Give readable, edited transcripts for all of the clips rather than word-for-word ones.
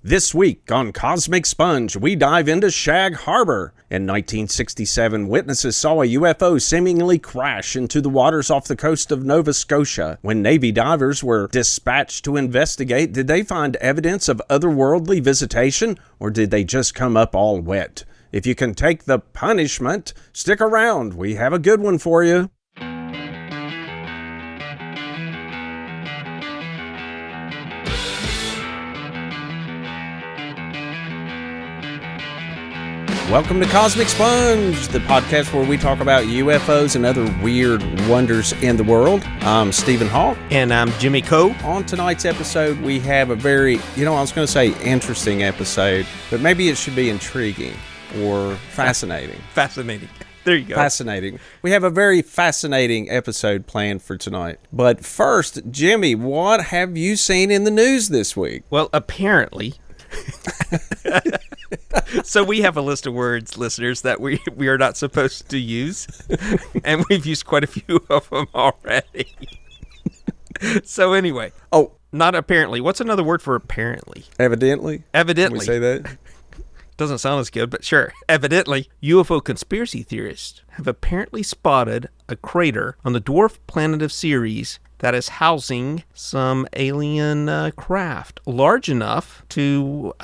This week on Cosmic Sponge, we dive into Shag Harbor. In 1967, witnesses saw a UFO seemingly crash into the waters off the coast of Nova Scotia. When Navy divers were dispatched to investigate, did they find evidence of otherworldly visitation, or did they just come up all wet? If you can take the punishment, stick around. We have a good one for you. Welcome to Cosmic Sponge, the podcast where we talk about UFOs and other weird wonders in the world. I'm Stephen Hawk. And I'm Jimmy Coe. On tonight's episode, we have a very, I was going to say interesting episode, but maybe it should be intriguing or fascinating. Fascinating. There you go. Fascinating. We have a very fascinating episode planned for tonight. But first, Jimmy, what have you seen in the news this week? Well, apparently... So we have a list of words, listeners, that we are not supposed to use, and we've used quite a few of them already. So anyway, not apparently. What's another word for apparently? Evidently. Evidently. Can we say that? Doesn't sound as good, but sure. Evidently, UFO conspiracy theorists have apparently spotted a crater on the dwarf planet of Ceres that is housing some alien craft large enough to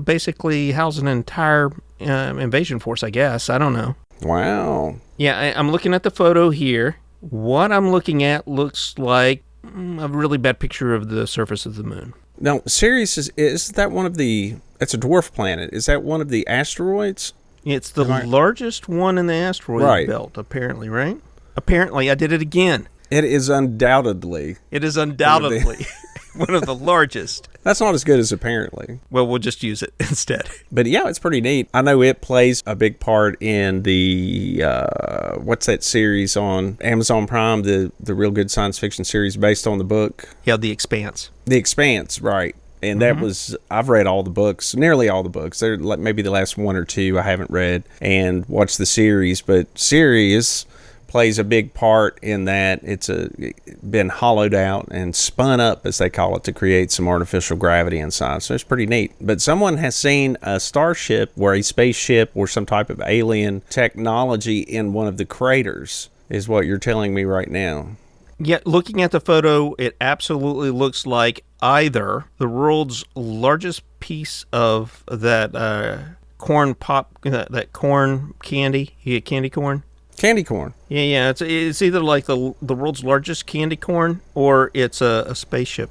basically house an entire invasion force, I guess. I don't know. Wow. Yeah, I'm looking at the photo here. What I'm looking at looks like a really bad picture of the surface of the moon. Now, Ceres, is that one of the... It's a dwarf planet. Is that one of the asteroids? It's the largest one in the asteroid belt, apparently, right? Apparently, I did it again. It is undoubtedly. One of the largest. That's not as good as apparently. Well, we'll just use it instead. But yeah, it's pretty neat. I know it plays a big part in the, what's that series on Amazon Prime, the real good science fiction series based on the book? Yeah, The Expanse. The Expanse, right. And that was, I've read all the books, nearly all the books. They're like maybe the last one or two I haven't read and watched the series. But series plays a big part in that. It's been hollowed out and spun up, as they call it, to create some artificial gravity inside. So it's pretty neat. But someone has seen a starship or a spaceship or some type of alien technology in one of the craters, is what you're telling me right now. Yeah, looking at the photo, it absolutely looks like either the world's largest piece of that corn pop, that corn candy. You get candy corn? Candy corn. Yeah. It's either like the world's largest candy corn or it's a spaceship.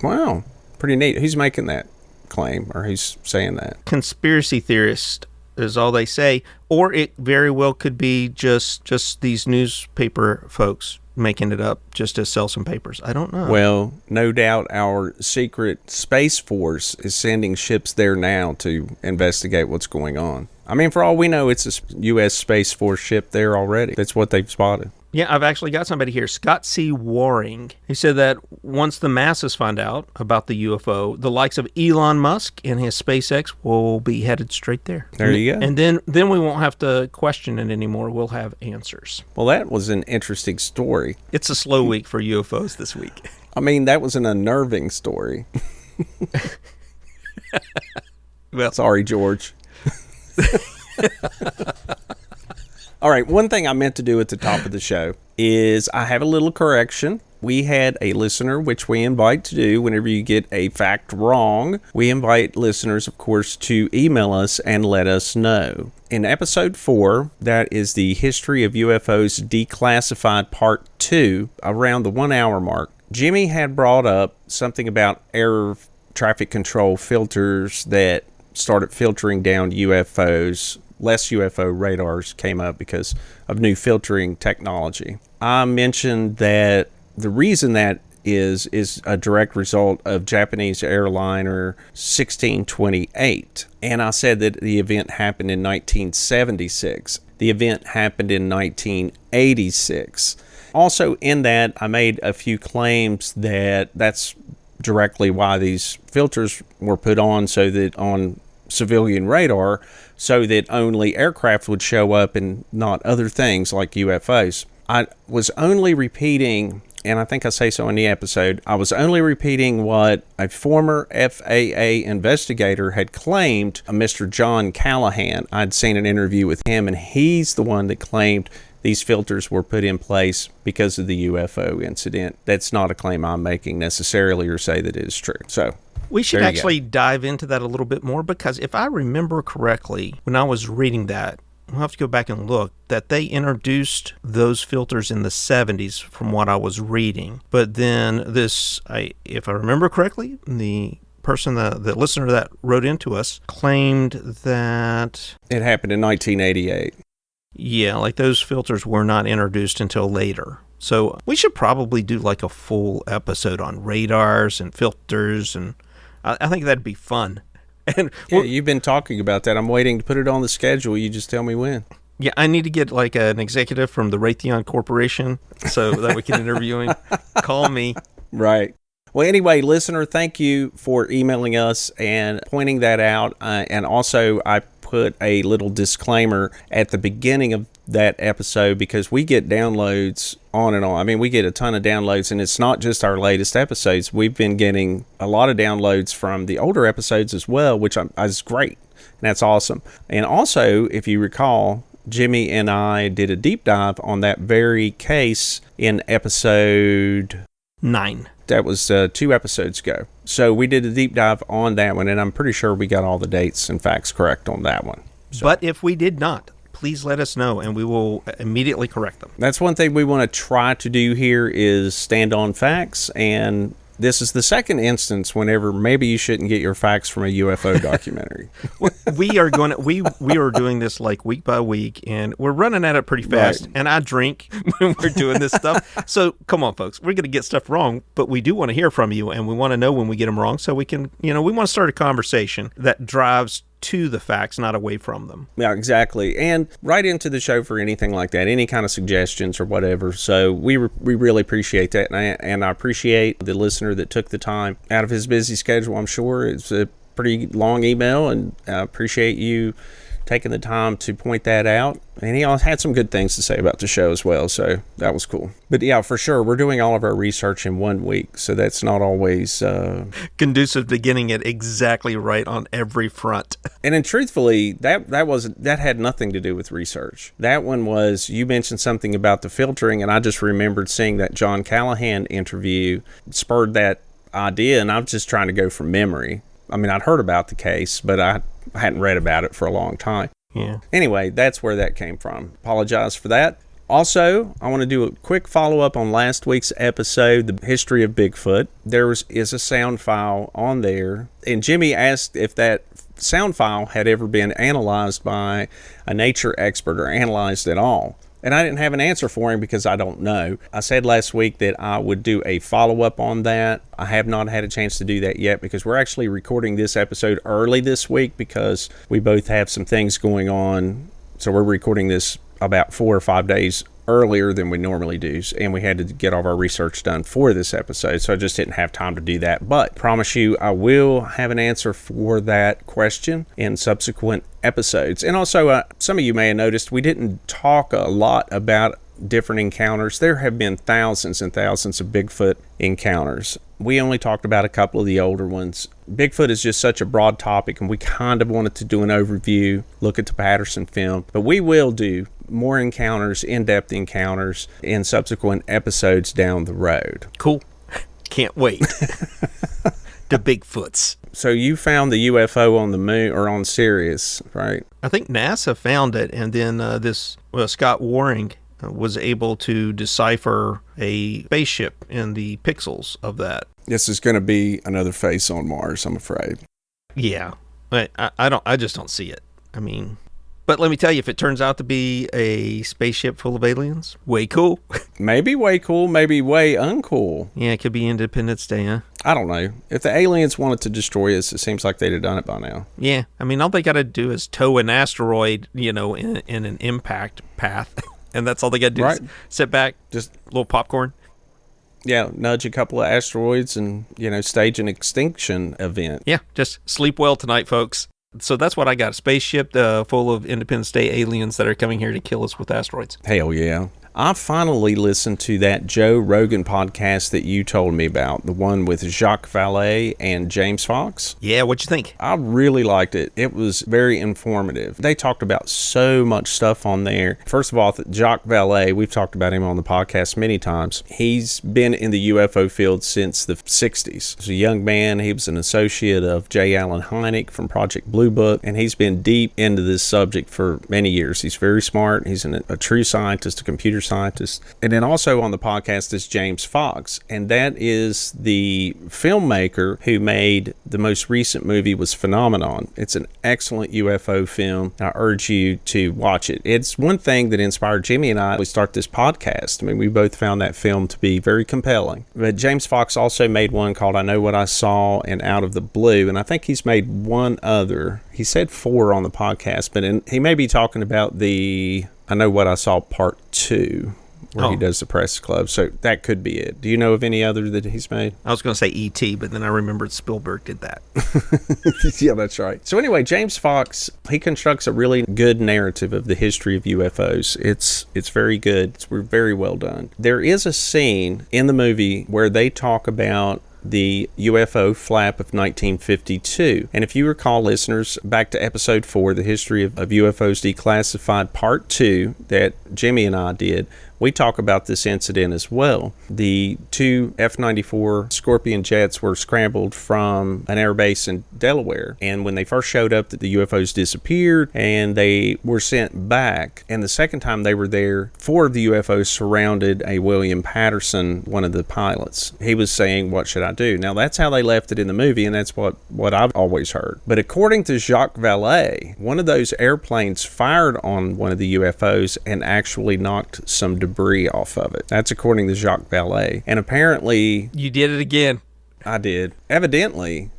Wow. Pretty neat. Who's making that claim or who's saying that? Conspiracy theorist is all they say. Or it very well could be just these newspaper folks making it up just to sell some papers. I don't know. Well, no doubt our secret space force is sending ships there now to investigate what's going on. I mean, for all we know, it's a U.S. Space Force ship there already. That's what they've spotted. Yeah, I've actually got somebody here, Scott C. Waring. He said that once the masses find out about the UFO, the likes of Elon Musk and his SpaceX will be headed straight there. There you go. And then we won't have to question it anymore. We'll have answers. Well, that was an interesting story. It's a slow week for UFOs this week. I mean, that was an unnerving story. Well, sorry, George. All right, one thing I meant to do at the top of the show is I have a little correction. We had a listener, which we invite to do whenever you get a fact wrong. We invite listeners, of course, to email us and let us know. In episode 4, that is the History of UFOs Declassified Part 2, around the 1 hour mark, Jimmy had brought up something about air traffic control filters that started filtering down UFOs. Less UFO radars came up because of new filtering technology. I mentioned that the reason that is a direct result of Japanese airliner 1628. And I said that the event happened in 1976. The event happened in 1986. Also in that, I made a few claims that that's directly why these filters were put on, so that on civilian radar, so that only aircraft would show up and not other things like UFOs. I was only repeating and I think I say so in the episode, I was only repeating what a former FAA investigator had claimed, Mr. John Callahan. I'd seen an interview with him, and he's the one that claimed these filters were put in place because of the UFO incident. That's not a claim I'm making necessarily or say that it is true. So we should actually dive into that a little bit more, because if I remember correctly, when I was reading that, we'll have to go back and look, that they introduced those filters in the 70s from what I was reading. But then this, if I remember correctly, the person, the listener that wrote into us, claimed that it happened in 1988. Yeah, like those filters were not introduced until later. So we should probably do like a full episode on radars and filters, and I think that'd be fun. And yeah, you've been talking about that. I'm waiting to put it on the schedule. You just tell me when. Yeah, I need to get like an executive from the Raytheon Corporation so that we can interview him. Call me. Right. Well, anyway, listener, thank you for emailing us and pointing that out. And also, I put a little disclaimer at the beginning of that episode because we get downloads on and on. I mean, we get a ton of downloads, and it's not just our latest episodes. We've been getting a lot of downloads from the older episodes as well, which is great. And that's awesome. And also, if you recall, Jimmy and I did a deep dive on that very case in episode 9. That was 2 episodes ago. So we did a deep dive on that one, and I'm pretty sure we got all the dates and facts correct on that one. So. But if we did not, please let us know, and we will immediately correct them. That's one thing we want to try to do here is stand on facts, and this is the second instance whenever maybe you shouldn't get your facts from a UFO documentary. we are doing this like week by week, and we're running at it pretty fast. Right. And I drink when we're doing this stuff. So come on, folks, we're going to get stuff wrong, but we do want to hear from you, and we want to know when we get them wrong, so we can, we want to start a conversation that drives to the facts, not away from them. Yeah, exactly. And write into the show for anything like that, any kind of suggestions or whatever. So we really appreciate that. And I appreciate the listener that took the time out of his busy schedule. I'm sure it's a pretty long email, and I appreciate you taking the time to point that out. And he also had some good things to say about the show as well, so that was cool. But yeah, for sure, we're doing all of our research in 1 week, so that's not always conducive to getting it exactly right on every front. And then truthfully, that had nothing to do with research. That one was, you mentioned something about the filtering, and I just remembered seeing that John Callahan interview spurred that idea, and I'm just trying to go from memory. I mean, I'd heard about the case, but I hadn't read about it for a long time. Yeah. Anyway, that's where that came from. Apologize for that. Also, I want to do a quick follow-up on last week's episode, The History of Bigfoot. There is a sound file on there, and Jimmy asked if that sound file had ever been analyzed by a nature expert or analyzed at all. And I didn't have an answer for him because I don't know. I said last week that I would do a follow-up on that. I have not had a chance to do that yet because we're actually recording this episode early this week because we both have some things going on. So we're recording this about 4 or 5 days earlier than we normally do, and we had to get all of our research done for this episode, so I just didn't have time to do that. But I promise you, I will have an answer for that question in subsequent episodes. And also, some of you may have noticed we didn't talk a lot about different encounters. There have been thousands and thousands of Bigfoot encounters. We only talked about a couple of the older ones. Bigfoot is just such a broad topic, and we kind of wanted to do an overview, look at the Patterson film, but we will do more encounters, in-depth encounters, in subsequent episodes down the road. Cool. Can't wait. The Bigfoots. So you found the UFO on the moon, or on Sirius, right? I think NASA found it, and then Scott Waring was able to decipher a spaceship in the pixels of that. This is going to be another face on Mars, I'm afraid. Yeah, I just don't see it. I mean, but let me tell you, if it turns out to be a spaceship full of aliens, way cool. Maybe way cool, maybe way uncool. Yeah, it could be Independence Day, huh? I don't know. If the aliens wanted to destroy us, it seems like they'd have done it by now. Yeah, I mean, all they got to do is tow an asteroid, in an impact path. And that's all they got to do is sit back, just a little popcorn. Yeah, nudge a couple of asteroids and, stage an extinction event. Yeah, just sleep well tonight, folks. So that's what I got, a spaceship full of Independence Day aliens that are coming here to kill us with asteroids. Hell yeah. I finally listened to that Joe Rogan podcast that you told me about, the one with Jacques Vallée and James Fox. Yeah, what'd you think? I really liked it. It was very informative. They talked about so much stuff on there. First of all, Jacques Vallée, we've talked about him on the podcast many times. He's been in the UFO field since the 60s. He's a young man. He was an associate of J. Allen Hynek from Project Blue Book, and he's been deep into this subject for many years. He's very smart. He's a true scientist, a computer scientist. And then also on the podcast is James Fox, and that is the filmmaker who made the most recent movie was Phenomenon. It's an excellent UFO film. I urge you to watch it. It's one thing that inspired Jimmy and I to start this podcast. I mean, we both found that film to be very compelling. But James Fox also made one called I Know What I Saw and Out of the Blue, and I think he's made one other. He said 4 on the podcast, but he may be talking about the I Know What I Saw Part 2, where he does the press club. So that could be it. Do you know of any other that he's made? I was going to say E.T., but then I remembered Spielberg did that. Yeah, that's right. So anyway, James Fox, he constructs a really good narrative of the history of UFOs. It's very good. It's very well done. There is a scene in the movie where they talk about the UFO flap of 1952. And if you recall, listeners, back to episode 4, the history of UFOs Declassified Part 2 that Jimmy and I did, we talk about this incident as well. The 2 F-94 Scorpion jets were scrambled from an air base in Delaware. And when they first showed up, the UFOs disappeared and they were sent back. And the second time they were there, 4 of the UFOs surrounded a William Patterson, one of the pilots. He was saying, "What should I do?" Now, that's how they left it in the movie, and that's what I've always heard. But according to Jacques Vallée, one of those airplanes fired on one of the UFOs and actually knocked some debris off of it. That's according to Jacques Vallée. And apparently... You did it again. I did. Evidently...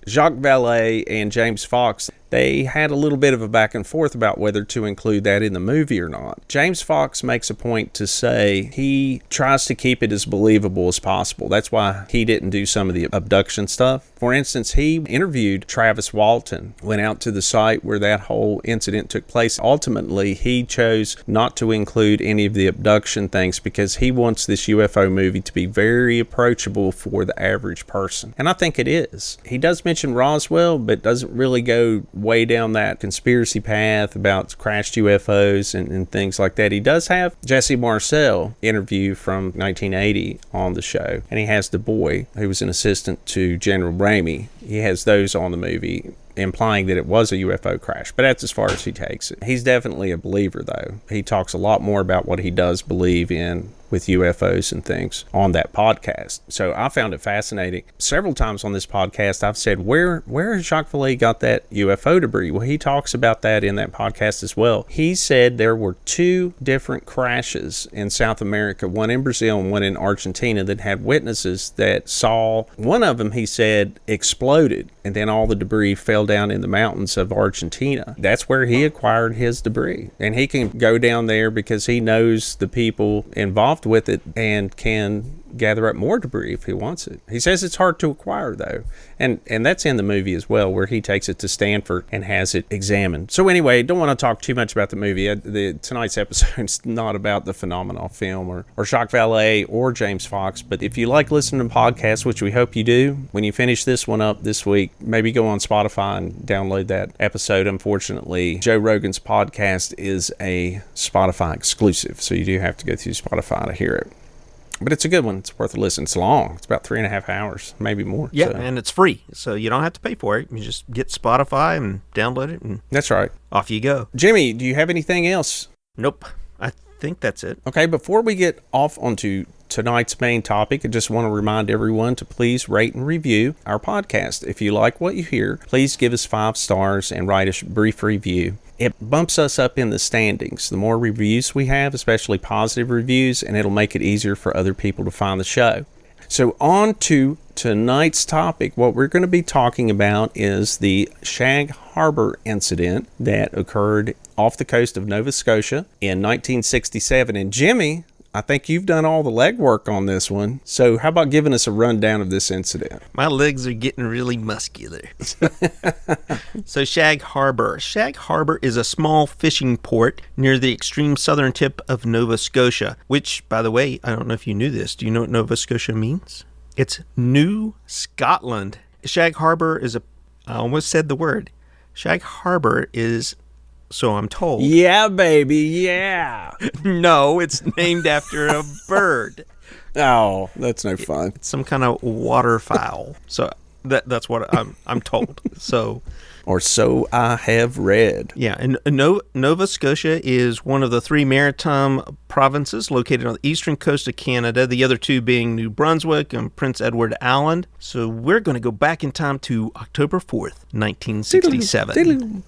Jacques Vallée and James Fox, they had a little bit of a back and forth about whether to include that in the movie or not. James Fox makes a point to say he tries to keep it as believable as possible. That's why he didn't do some of the abduction stuff. For instance, he interviewed Travis Walton, went out to the site where that whole incident took place. Ultimately, he chose not to include any of the abduction things because he wants this UFO movie to be very approachable for the average person. And I think it is. He does mention Roswell, but doesn't really go way down that conspiracy path about crashed UFOs and things like that. He does have Jesse Marcel interview from 1980 on the show, and he has the boy who was an assistant to General Ramey. He has those on the movie, implying that it was a UFO crash, but that's as far as he takes it. He's definitely a believer, though. He talks a lot more about what he does believe in with UFOs and things on that podcast. So I found it fascinating. Several times on this podcast, I've said, where has Jacques Vallée got that UFO debris? Well, he talks about that in that podcast as well. He said there were 2 different crashes in South America, one in Brazil and one in Argentina, that had witnesses that saw, one of them, he said, exploded, and then all the debris fell down in the mountains of Argentina. That's where he acquired his debris. And he can go down there because he knows the people involved with it and can gather up more debris if he wants it. He says it's hard to acquire, though, and that's in the movie as well, where he takes it to Stanford and has it examined. So anyway, don't want to talk too much about the movie. Tonight's episode is not about the Phenomenon film or Jacques Vallée or James Fox, but if you like listening to podcasts, which we hope you do, when you finish this one up this week, maybe go on Spotify and download that episode. Unfortunately, Joe Rogan's podcast is a Spotify exclusive, so you do have to go through Spotify to hear it. But it's a good one. It's worth a listen. It's long. It's about 3.5 hours, maybe more. Yeah, and it's free, so you don't have to pay for it. You just get Spotify and download it, and that's right. Off you go. Jimmy, do you have anything else? Nope. I think that's it. Okay, before we get off onto tonight's main topic, I just want to remind everyone to please rate and review our podcast. If you like what you hear, please give us 5 stars and write a brief review. It bumps us up in the standings. The more reviews we have, especially positive reviews, and it'll make it easier for other people to find the show. So on to tonight's topic. What we're going to be talking about is the Shag Harbor incident that occurred off the coast of Nova Scotia in 1967. And Jimmy, I think you've done all the legwork on this one. So how about giving us a rundown of this incident? My legs are getting really muscular. So Shag Harbor. Shag Harbor is a small fishing port near the extreme southern tip of Nova Scotia, which, by the way, I don't know if you knew this. Do you know what Nova Scotia means? It's New Scotland. Shag Harbor is I almost said the word. Shag Harbor is, so I'm told. Yeah, baby, yeah. No, it's named after a bird. Oh, that's no fun. It's some kind of waterfowl. So that's what I'm told. So, or so I have read. yeah, and Nova Scotia is one of the 3 maritime provinces located on the eastern coast of Canada, the other 2 being New Brunswick and Prince Edward Island. So we're going to go back in time to October 4th, 1967.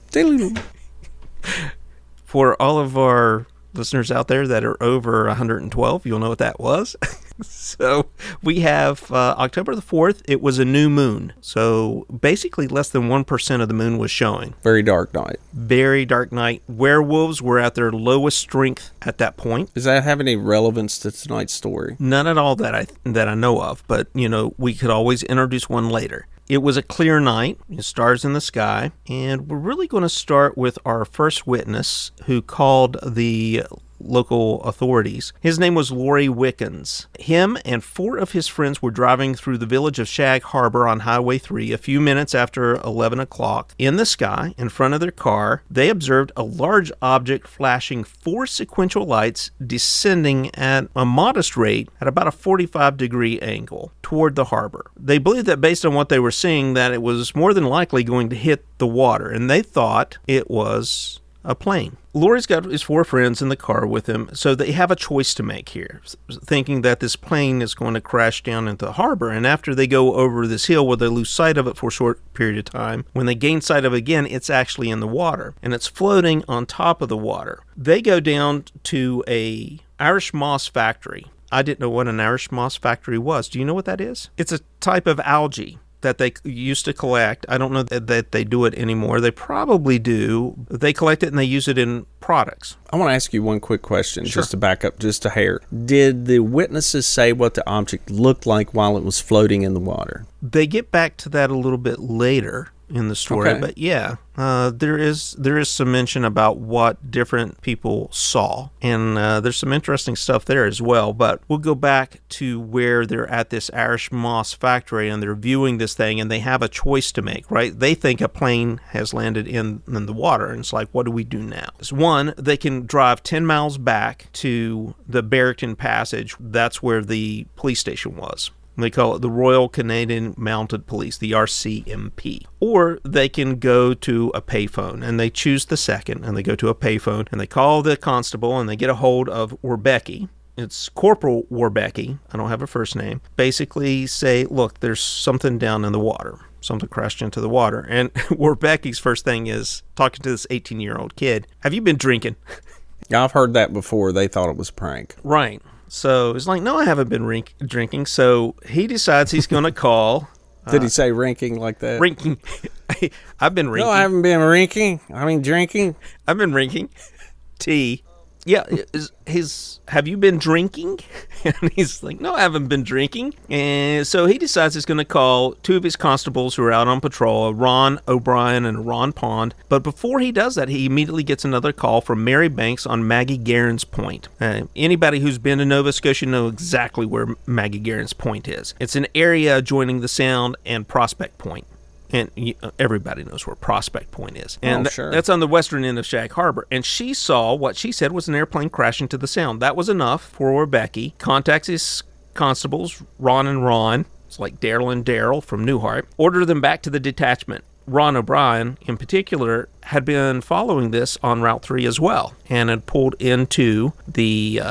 For all of our listeners out there that are over 112, you'll know what that was. So we have October the 4th. It was a new moon. So basically less than 1% of the moon was showing. Very dark night. Very dark night. Werewolves were at their lowest strength at that point. Does that have any relevance to tonight's story? None at all that I know of. But, we could always introduce one later. It was a clear night, stars in the sky, and we're really going to start with our first witness who called the local authorities. His name was Laurie Wickens. Him and 4 of his friends were driving through the village of Shag Harbor on Highway 3 a few minutes after 11 o'clock. In the sky, in front of their car, they observed a large object flashing 4 sequential lights descending at a modest rate at about a 45-degree angle toward the harbor. They believed that based on what they were seeing, that it was more than likely going to hit the water, and they thought it was a plane. Laurie's got his 4 friends in the car with him, so they have a choice to make here, thinking that this plane is going to crash down into the harbor. And after they go over this hill where they lose sight of it for a short period of time, when they gain sight of it again, it's actually in the water, and it's floating on top of the water. They go down to a Irish moss factory. I didn't know what an Irish moss factory was. Do you know what that is? It's a type of algae that they used to collect. I don't know that they do it anymore. They probably do. They collect it and they use it in products. I want to ask you one quick question, Sure. just to back up just a hair. Did the witnesses say what the object looked like while it was floating in the water? They get back to that a little bit later in the story, Okay. but yeah, there is some mention about what different people saw, and there's some interesting stuff there as well. But we'll go back to where they're at this Irish moss factory, and they're viewing this thing, and they have a choice to make, right? They think a plane has landed in the water, and it's like, what do we do now? One, they can drive 10 miles back to the Barrington Passage. That's where the police station was. They call it the Royal Canadian Mounted Police, the RCMP. Or they can go to a payphone, and they choose the second, and they go to a payphone, and they call the constable, and they get a hold of Warbecky. It's Corporal Warbecky. I don't have a first name. Basically say, look, there's something down in the water. Something crashed into the water. And Warbecky's first thing is talking to this 18-year-old kid. Have you been drinking? Yeah, I've heard that before. They thought it was a prank. Right. So it's like, no, I haven't been drinking. So he decides he's going to call. Did he say rinking like that? Rinking. I've been rinking. No, I haven't been rinking. I mean drinking. I've been rinking. Tea. Yeah, have you been drinking? And he's like, no, I haven't been drinking. And so he decides he's going to call 2 of his constables who are out on patrol, a Ron O'Brien and a Ron Pond. But before he does that, he immediately gets another call from Mary Banks on Maggie Guerin's Point. Anybody who's been to Nova Scotia know exactly where Maggie Guerin's Point is. It's an area adjoining the Sound and Prospect Point. And everybody knows where Prospect Point is. And sure. That's on the western end of Shag Harbor. And she saw what she said was an airplane crashing to the Sound. That was enough for Becky. Contacts his constables, Ron and Ron. It's like Daryl and Daryl from Newhart. Order them back to the detachment. Ron O'Brien, in particular, had been following this on Route 3 as well and had pulled into the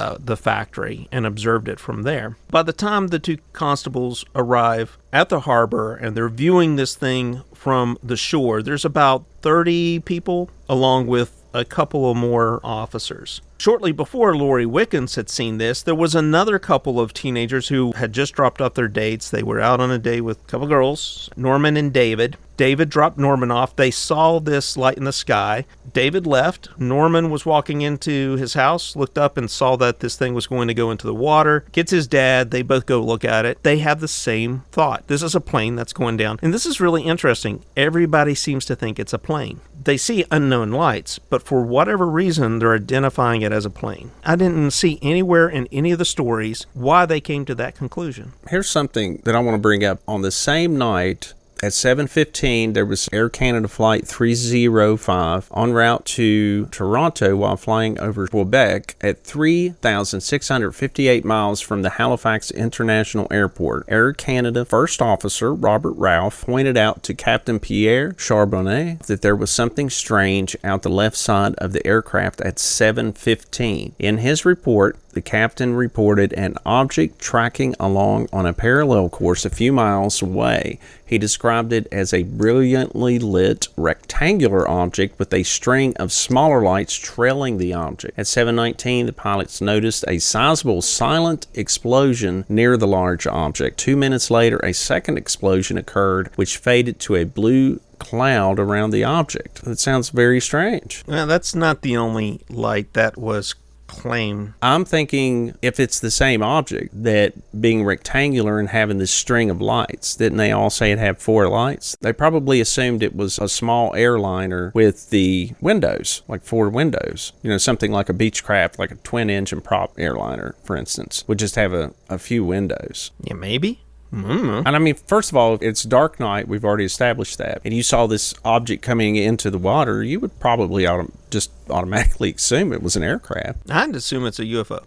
factory and observed it from there. By the time the 2 constables arrive at the harbor and they're viewing this thing from the shore, there's about 30 people along with a couple of more officers. Shortly before Laurie Wickens had seen this, there was another couple of teenagers who had just dropped off their dates. They were out on a date with a couple girls, Norman and David. David dropped Norman off. They saw this light in the sky. David left. Norman was walking into his house, looked up and saw that this thing was going to go into the water. Gets his dad. They both go look at it. They have the same thought. This is a plane that's going down. And this is really interesting. Everybody seems to think it's a plane. They see unknown lights, but for whatever reason, they're identifying it as a plane. I didn't see anywhere in any of the stories why they came to that conclusion. Here's something that I want to bring up. On the same night, at 7:15, there was Air Canada Flight 305 en route to Toronto while flying over Quebec at 3,658 miles from the Halifax International Airport. Air Canada First Officer Robert Ralph pointed out to Captain Pierre Charbonnet that there was something strange out the left side of the aircraft at 7:15. In his report, the captain reported an object tracking along on a parallel course a few miles away. He described it as a brilliantly lit rectangular object with a string of smaller lights trailing the object. At 7:19, the pilots noticed a sizable silent explosion near the large object. 2 minutes later, a second explosion occurred, which faded to a blue cloud around the object. It sounds very strange. Well, that's not the only light that was claimed. I'm thinking if it's the same object, that being rectangular and having this string of lights, didn't they all say it had 4 lights? They probably assumed it was a small airliner with the windows, like 4 windows. You know, something like a Beechcraft, like a twin-engine prop airliner, for instance, would just have a few windows. Yeah, maybe. And I mean, first of all, it's dark night. We've already established that. And you saw this object coming into the water, you would probably just automatically assume it was an aircraft. I'd assume it's a UFO.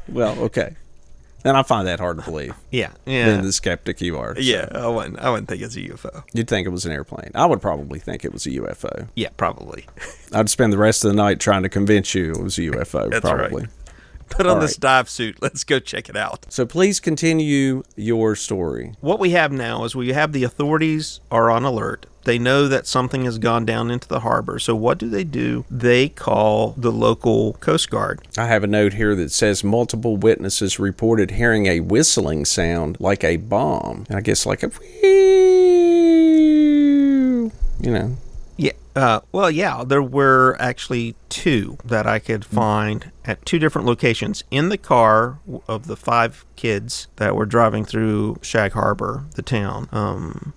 Well, okay. And I find that hard to believe. Yeah. Than the skeptic you are. So. Yeah, I wouldn't think it's a UFO. You'd think it was an airplane. I would probably think it was a UFO. Yeah, probably. I'd spend the rest of the night trying to convince you it was a UFO. That's probably. Right. Put on this dive suit. Let's go check it out. So please continue your story. What we have now is we have the authorities are on alert. They know that something has gone down into the harbor. So what do? They call the local Coast Guard. I have a note here that says multiple witnesses reported hearing a whistling sound like a bomb. And I guess like a, you know. Yeah. There were actually 2 that I could find at 2 different locations. In the car of the 5 kids that were driving through Shag Harbor, the town,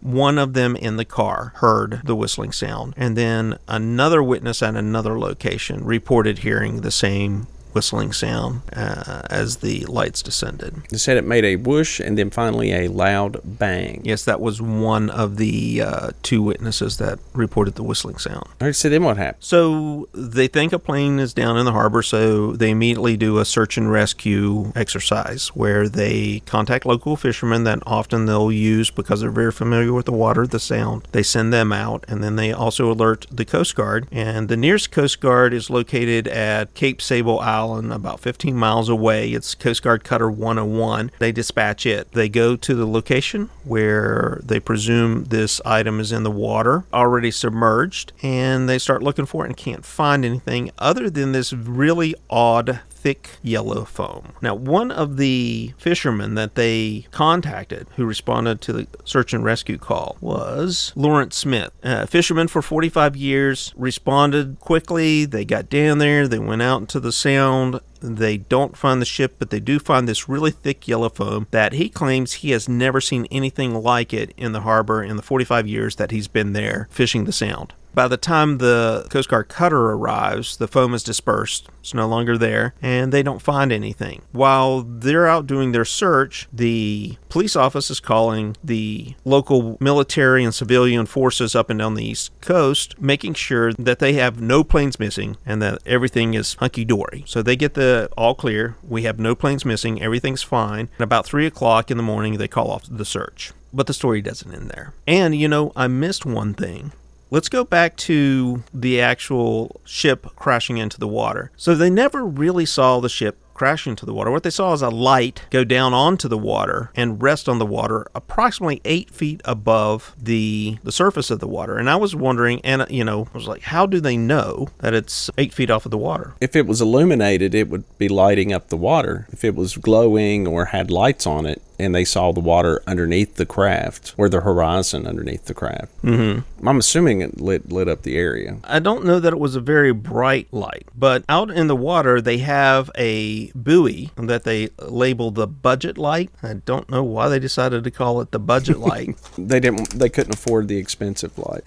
one of them in the car heard the whistling sound. And then another witness at another location reported hearing the same whistling sound as the lights descended. They said it made a whoosh and then finally a loud bang. Yes, that was one of the 2 witnesses that reported the whistling sound. All right, so then what happened? So they think a plane is down in the harbor, so they immediately do a search and rescue exercise where they contact local fishermen that often they'll use because they're very familiar with the water, the sound. They send them out, and then they also alert the Coast Guard. And the nearest Coast Guard is located at Cape Sable Island, about 15 miles away. It's Coast Guard Cutter 101. They dispatch it. They go to the location where they presume this item is in the water, already submerged, and they start looking for it and can't find anything other than this really odd thick yellow foam. Now, one of the fishermen that they contacted who responded to the search and rescue call was Lawrence Smith. A fisherman for 45 years, responded quickly. They got down there. They went out into the sound. They don't find the ship, but they do find this really thick yellow foam that he claims he has never seen anything like it in the harbor in the 45 years that he's been there fishing the sound. By the time the Coast Guard cutter arrives, the foam is dispersed. It's no longer there, and they don't find anything. While they're out doing their search, the police office is calling the local military and civilian forces up and down the East Coast, making sure that they have no planes missing and that everything is hunky-dory. So they get the all clear. We have no planes missing. Everything's fine. And about 3 o'clock in the morning, they call off the search. But the story doesn't end there. And, I missed one thing. Let's go back to the actual ship crashing into the water. So they never really saw the ship crash into the water. What they saw is a light go down onto the water and rest on the water approximately 8 feet above the surface of the water. And I was wondering, and I was like, how do they know that it's 8 feet off of the water? If it was illuminated, it would be lighting up the water. If it was glowing or had lights on it, and they saw the water underneath the craft, or the horizon underneath the craft. Mm-hmm. I'm assuming it lit up the area. I don't know that it was a very bright light, but out in the water, they have a buoy that they label the budget light. I don't know why they decided to call it the budget light. They couldn't afford the expensive light.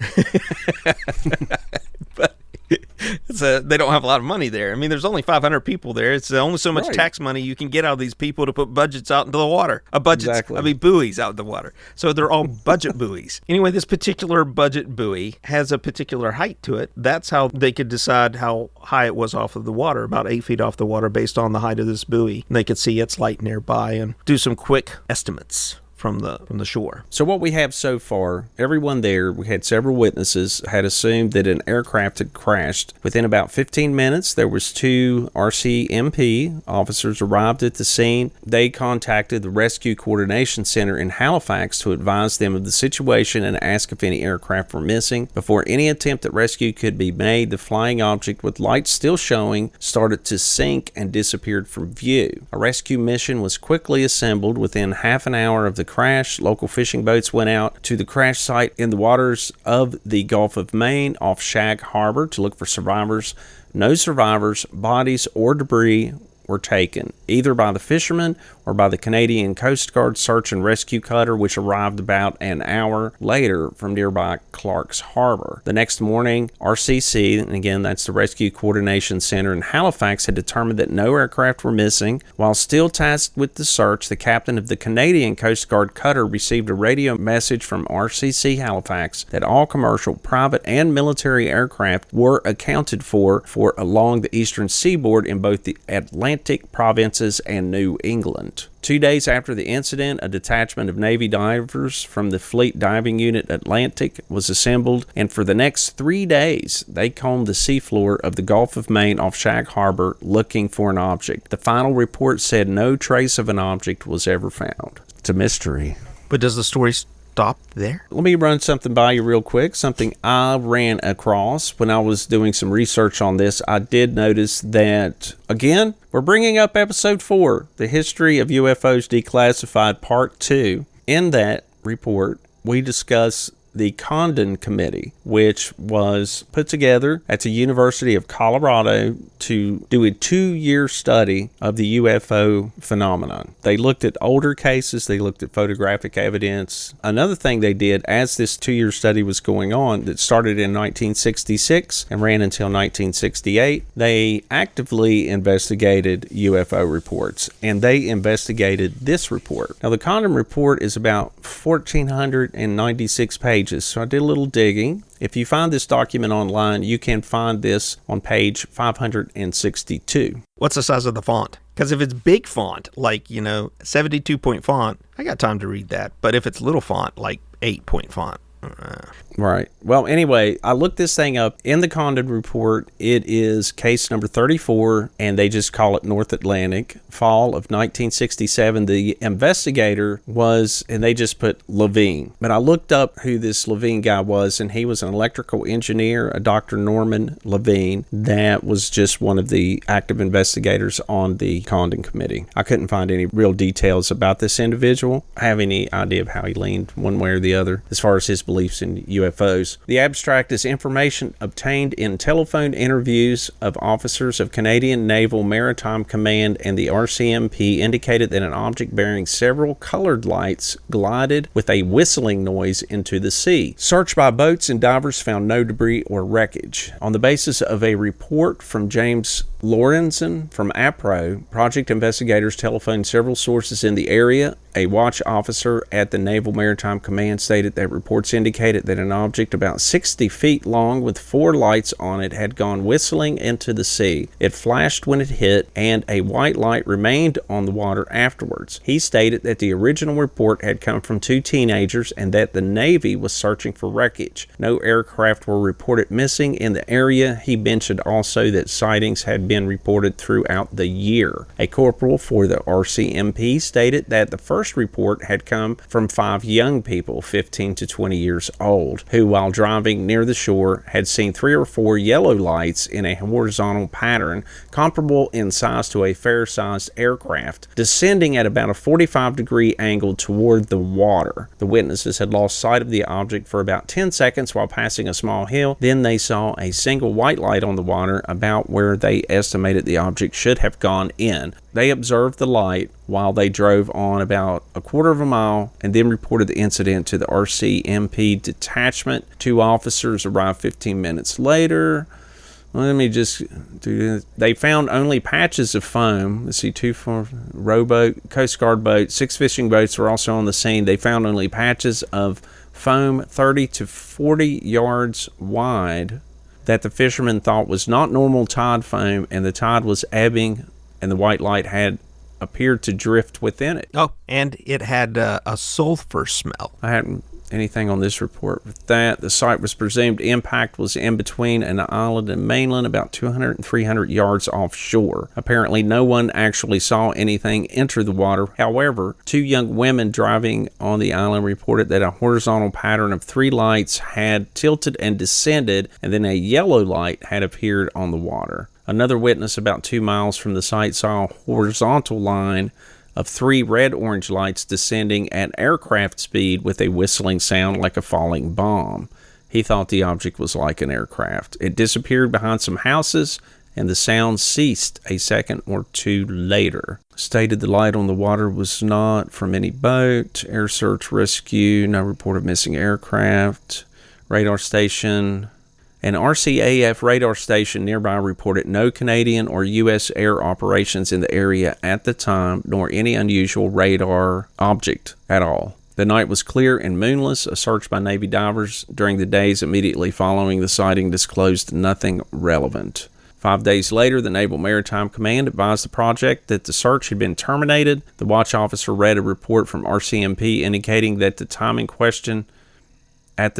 But they don't have a lot of money there. I mean, there's only 500 people there. It's only so much tax money you can get out of these people to put budgets out into the water. Buoys out in the water. So they're all budget buoys. Anyway, this particular budget buoy has a particular height to it. That's how they could decide how high it was off of the water, about 8 feet off the water based on the height of this buoy. And they could see its light nearby and do some quick estimates from the shore. So what we have so far, everyone there, we had several witnesses, had assumed that an aircraft had crashed. Within about 15 minutes, there was 2 RCMP officers arrived at the scene. They contacted the Rescue Coordination Center in Halifax to advise them of the situation and ask if any aircraft were missing. Before any attempt at rescue could be made, the flying object, with lights still showing, started to sink and disappeared from view. A rescue mission was quickly assembled. Within half an hour of the crash, local fishing boats went out to the crash site in the waters of the Gulf of Maine off Shag Harbor to look for survivors. No survivors, bodies, or debris were taken, either by the fishermen or by the Canadian Coast Guard search and rescue cutter, which arrived about an hour later from nearby Clark's Harbor. The next morning, RCC, and again, that's the Rescue Coordination Center in Halifax, had determined that no aircraft were missing. While still tasked with the search, the captain of the Canadian Coast Guard cutter received a radio message from RCC Halifax that all commercial, private, and military aircraft were accounted for along the eastern seaboard in both the Atlantic provinces and New England. 2 days after the incident, a detachment of Navy divers from the Fleet Diving Unit Atlantic was assembled, and for the next 3 days, they combed the seafloor of the Gulf of Maine off Shag Harbor looking for an object. The final report said no trace of an object was ever found. It's a mystery. But does the story stop there? Let me run something by you real quick. Something I ran across when I was doing some research on this. I did notice that, again, we're bringing up episode 4, the history of UFOs declassified part 2. In that report, we discuss the Condon Committee, which was put together at the University of Colorado to do a 2-year study of the UFO phenomenon. They looked at older cases, they looked at photographic evidence. Another thing they did as this 2-year study was going on, that started in 1966 and ran until 1968, they actively investigated UFO reports, and they investigated this report. Now, the Condon report is about 1,496 pages. So I did a little digging. If you find this document online, you can find this on page 562. What's the size of the font? Because if it's big font, like, 72-point font, I got time to read that. But if it's little font, like 8-point font. Right. Well, anyway, I looked this thing up. In the Condon report, it is case number 34, and they just call it North Atlantic. Fall of 1967. The investigator was, and they just put Levine. But I looked up who this Levine guy was, and he was an electrical engineer, a Dr. Norman Levine, that was just one of the active investigators on the Condon Committee. I couldn't find any real details about this individual. I have any idea of how he leaned one way or the other as far as his beliefs in UFOs. The abstract is information obtained in telephone interviews of officers of Canadian Naval Maritime Command and the RCMP indicated that an object bearing several colored lights glided with a whistling noise into the sea. Search by boats and divers found no debris or wreckage. On the basis of a report from James Lorenzen from APRO, project investigators telephoned several sources in the area. A watch officer at the Naval Maritime Command stated that reports indicated that an object about 60 feet long with 4 lights on it had gone whistling into the sea. It flashed when it hit, and a white light remained on the water afterwards. He stated that the original report had come from 2 teenagers and that the Navy was searching for wreckage. No aircraft were reported missing in the area. He mentioned also that sightings had been reported throughout the year. A corporal for the RCMP stated that the first report had come from 5 young people, 15 to 20 years old, who, while driving near the shore, had seen 3 or 4 yellow lights in a horizontal pattern comparable in size to a fair-sized aircraft, descending at about a 45-degree angle toward the water. The witnesses had lost sight of the object for about 10 seconds while passing a small hill. Then they saw a single white light on the water about where they estimated the object should have gone in. They observed the light while they drove on about a quarter of a mile and then reported the incident to the RCMP detachment. 2 officers arrived 15 minutes later. Let me just do this. They found only patches of foam. Let's see, 2 rowboat, Coast Guard boat, 6 fishing boats were also on the scene. They found only patches of foam 30 to 40 yards wide that the fishermen thought was not normal tide foam, and the tide was ebbing and the white light had appeared to drift within it. Oh, and it had a sulfur smell. I hadn't anything on this report with that. The site was presumed impact was in between an island and mainland, about 200 and 300 yards offshore. Apparently, no one actually saw anything enter the water. However, 2 young women driving on the island reported that a horizontal pattern of 3 lights had tilted and descended, and then a yellow light had appeared on the water. Another witness about 2 miles from the site saw a horizontal line of 3 red-orange lights descending at aircraft speed with a whistling sound like a falling bomb. He thought the object was like an aircraft. It disappeared behind some houses, and the sound ceased a second or 2 later. Stated the light on the water was not from any boat. Air search rescue, no report of missing aircraft. Radar station. An RCAF radar station nearby reported no Canadian or U.S. air operations in the area at the time, nor any unusual radar object at all. The night was clear and moonless. A search by Navy divers during the days immediately following the sighting disclosed nothing relevant. 5 days later, the Naval Maritime Command advised the project that the search had been terminated. The watch officer read a report from RCMP indicating that at the time in question, a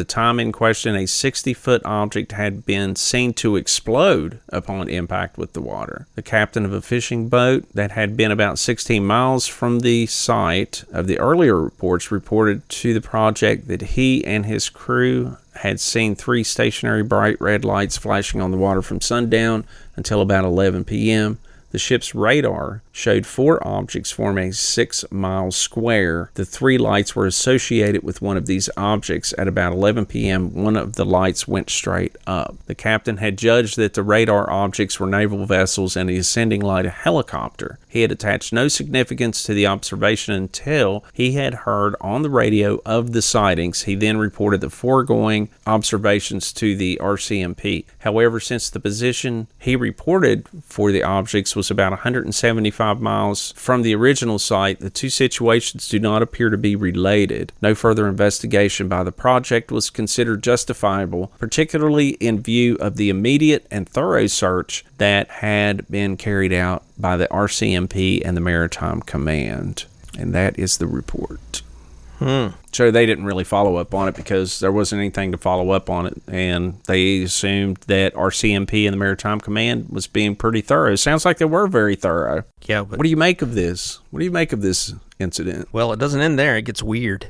60-foot object had been seen to explode upon impact with the water. The captain of a fishing boat that had been about 16 miles from the site of the earlier reports reported to the project that he and his crew had seen 3 stationary bright red lights flashing on the water from sundown until about 11 p.m. The ship's radar showed 4 objects forming a 6-mile square. The 3 lights were associated with one of these objects. At about 11 p.m., one of the lights went straight up. The captain had judged that the radar objects were naval vessels and the ascending light a helicopter. He had attached no significance to the observation until he had heard on the radio of the sightings. He then reported the foregoing observations to the RCMP. However, since the position he reported for the objects was about 175 miles from the original site, the 2 situations do not appear to be related. No further investigation by the project was considered justifiable, particularly in view of the immediate and thorough search that had been carried out by the RCMP and the Maritime Command. And that is the report. So they didn't really follow up on it because there wasn't anything to follow up on it, and they assumed that RCMP and the Maritime Command was being pretty thorough. Sounds like they were very thorough. Yeah, but what do you make of this? What do you make of this incident? Well, it doesn't end there. It gets weird.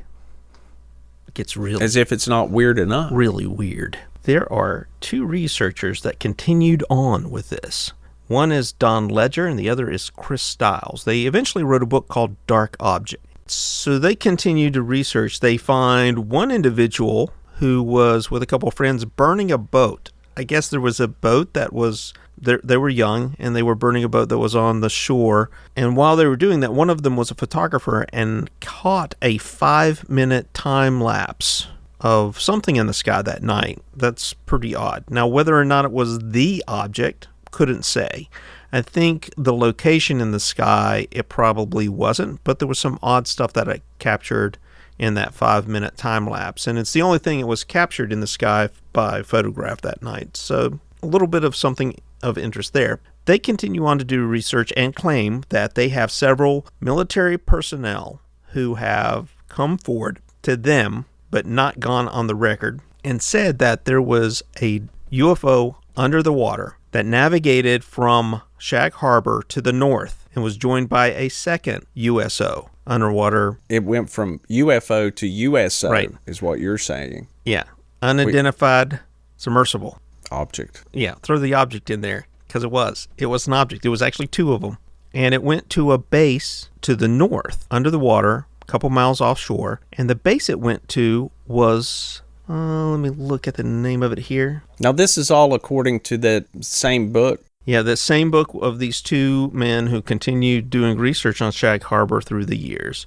It gets really... As if it's not weird enough. Really weird. There are 2 researchers that continued on with this. One is Don Ledger, and the other is Chris Stiles. They eventually wrote a book called Dark Object. So they continue to research. They find one individual who was with a couple of friends burning a boat. I guess there was a boat that was, they were young, and they were burning a boat that was on the shore. And while they were doing that, one of them was a photographer and caught a 5-minute time lapse of something in the sky that night. That's pretty odd. Now, whether or not it was the object, couldn't say. I think the location in the sky, it probably wasn't, but there was some odd stuff that it captured in that 5-minute time lapse. And it's the only thing that was captured in the sky by photograph that night. So a little bit of something of interest there. They continue on to do research and claim that they have several military personnel who have come forward to them, but not gone on the record, and said that there was a UFO under the water that navigated from Shag Harbor to the north and was joined by a second USO underwater. It went from UFO to USO, Right. is what you're saying. Yeah. Unidentified submersible. Object. Yeah. Throw the object in there because it was. It was an object. It was actually two of them. And it went to a base to the north under the water, a couple miles offshore. And the base it went to was, let me look at the name of it here. Now, this is all according to that same book. Yeah, the same book of these two men who continued doing research on Shag Harbor through the years.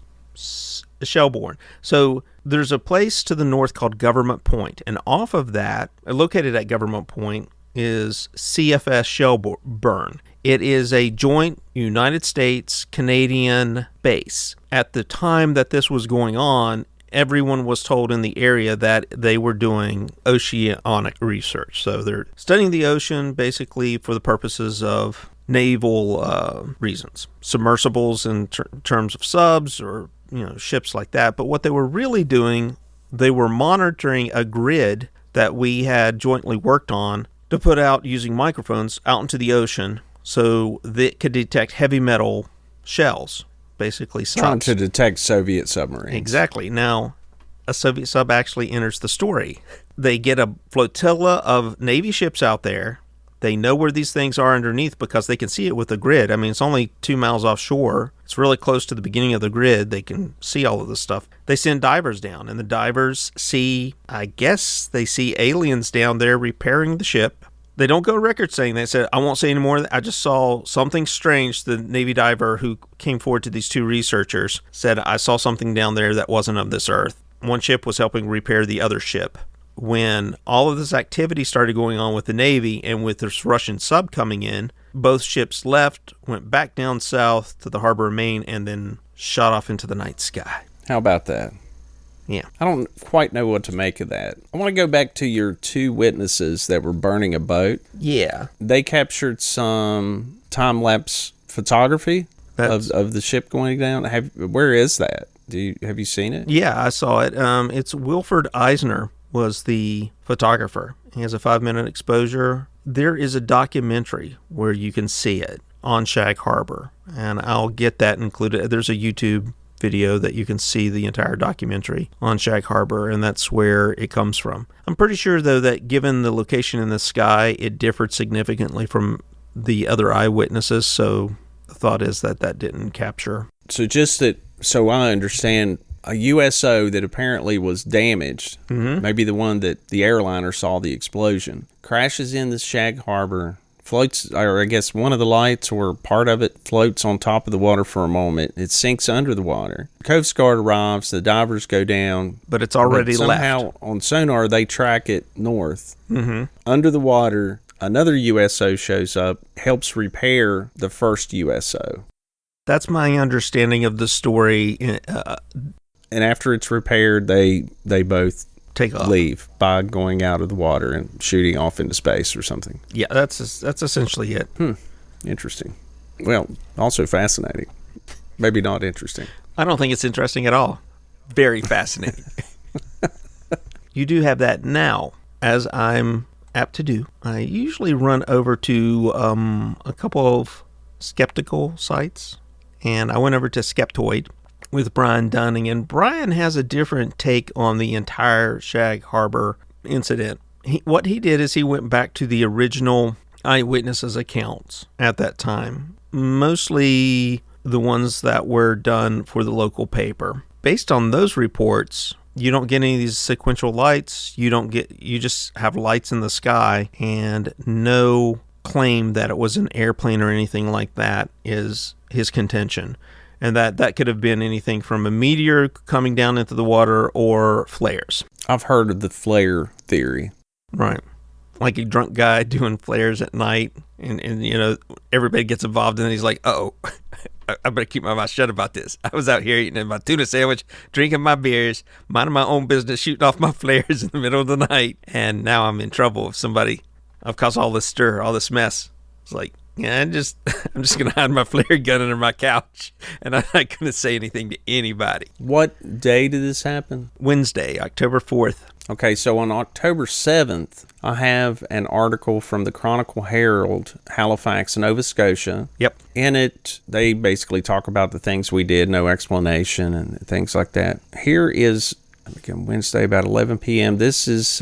Shelbourne. So there's a place to the north called Government Point. And off of that, located at Government Point, is CFS Shelbourne. It is a joint United States-Canadian base. At the time that this was going on, everyone was told in the area that they were doing oceanic research. So they're studying the ocean basically for the purposes of naval reasons. Submersibles in terms of subs or ships like that. But what they were really doing, they were monitoring a grid that we had jointly worked on to put out using microphones out into the ocean so that it could detect heavy metal shells, basically subs. Trying to detect Soviet submarines. Exactly. Now, a Soviet sub actually enters the story. They get a flotilla of Navy ships out there. They know where these things are underneath because they can see it with the grid. I mean, it's only 2 miles offshore. It's really close to the beginning of the grid. They can see all of this stuff. They send divers down, and the divers see, I guess they see aliens down there repairing the ship. They don't go record saying. They said, I won't say any more. I just saw something strange. The Navy diver who came forward to these two researchers said, I saw something down there that wasn't of this earth. One ship was helping repair the other ship. When all of this activity started going on with the Navy and with this Russian sub coming in, both ships left, went back down south to the harbor of Maine, and then shot off into the night sky. How about that? Yeah. I don't quite know what to make of that. I want to go back to your two witnesses that were burning a boat. Yeah. They captured some time-lapse photography of the ship going down. Where is that? Have you seen it? Yeah, I saw it. It's Wilford Eisner was the photographer. He has a 5-minute exposure. There is a documentary where you can see it on Shag Harbor, and I'll get that included. There's a YouTube video that you can see the entire documentary on Shag Harbor, and that's where it comes from. I'm pretty sure, though, that given the location in the sky, it differed significantly from the other eyewitnesses, so the thought is that didn't capture. So I understand, a USO that apparently was damaged, maybe the one that the airliner saw the explosion, crashes in the Shag Harbor, floats, or I guess one of the lights or part of it floats on top of the water for a moment. It sinks under the water. Coast Guard arrives, the divers go down. But it's already somehow left. On sonar, they track it north. Under the water, another USO shows up, helps repair the first USO. That's my understanding of the story. And after it's repaired, they both take off, leave by going out of the water and shooting off into space or something. Yeah, that's essentially it. Interesting. Well, also fascinating. Maybe not interesting. I don't think it's interesting at all. Very fascinating. You do have that now, as I'm apt to do. I usually run over to a couple of skeptical sites, and I went over to Skeptoid with Brian Dunning, and Brian has a different take on the entire Shag Harbor incident. What he did is he went back to the original eyewitnesses' accounts at that time, mostly the ones that were done for the local paper. Based on those reports, you don't get any of these sequential lights. You just have lights in the sky, and no claim that it was an airplane or anything like that is his contention. And that could have been anything from a meteor coming down into the water or flares. I've heard of the flare theory. Right. Like a drunk guy doing flares at night, and everybody gets involved, and he's like, oh, I better keep my mouth shut about this. I was out here eating my tuna sandwich, drinking my beers, minding my own business, shooting off my flares in the middle of the night, and now I'm in trouble with somebody. I've caused all this stir, all this mess. It's like, yeah, I'm just going to hide my flare gun under my couch, and I'm not going to say anything to anybody. What day did this happen? Wednesday, October 4th. Okay, so on October 7th, I have an article from the Chronicle Herald, Halifax, Nova Scotia. Yep. In it, they basically talk about the things we did, no explanation, and things like that. Here is Wednesday about 11 p.m. This is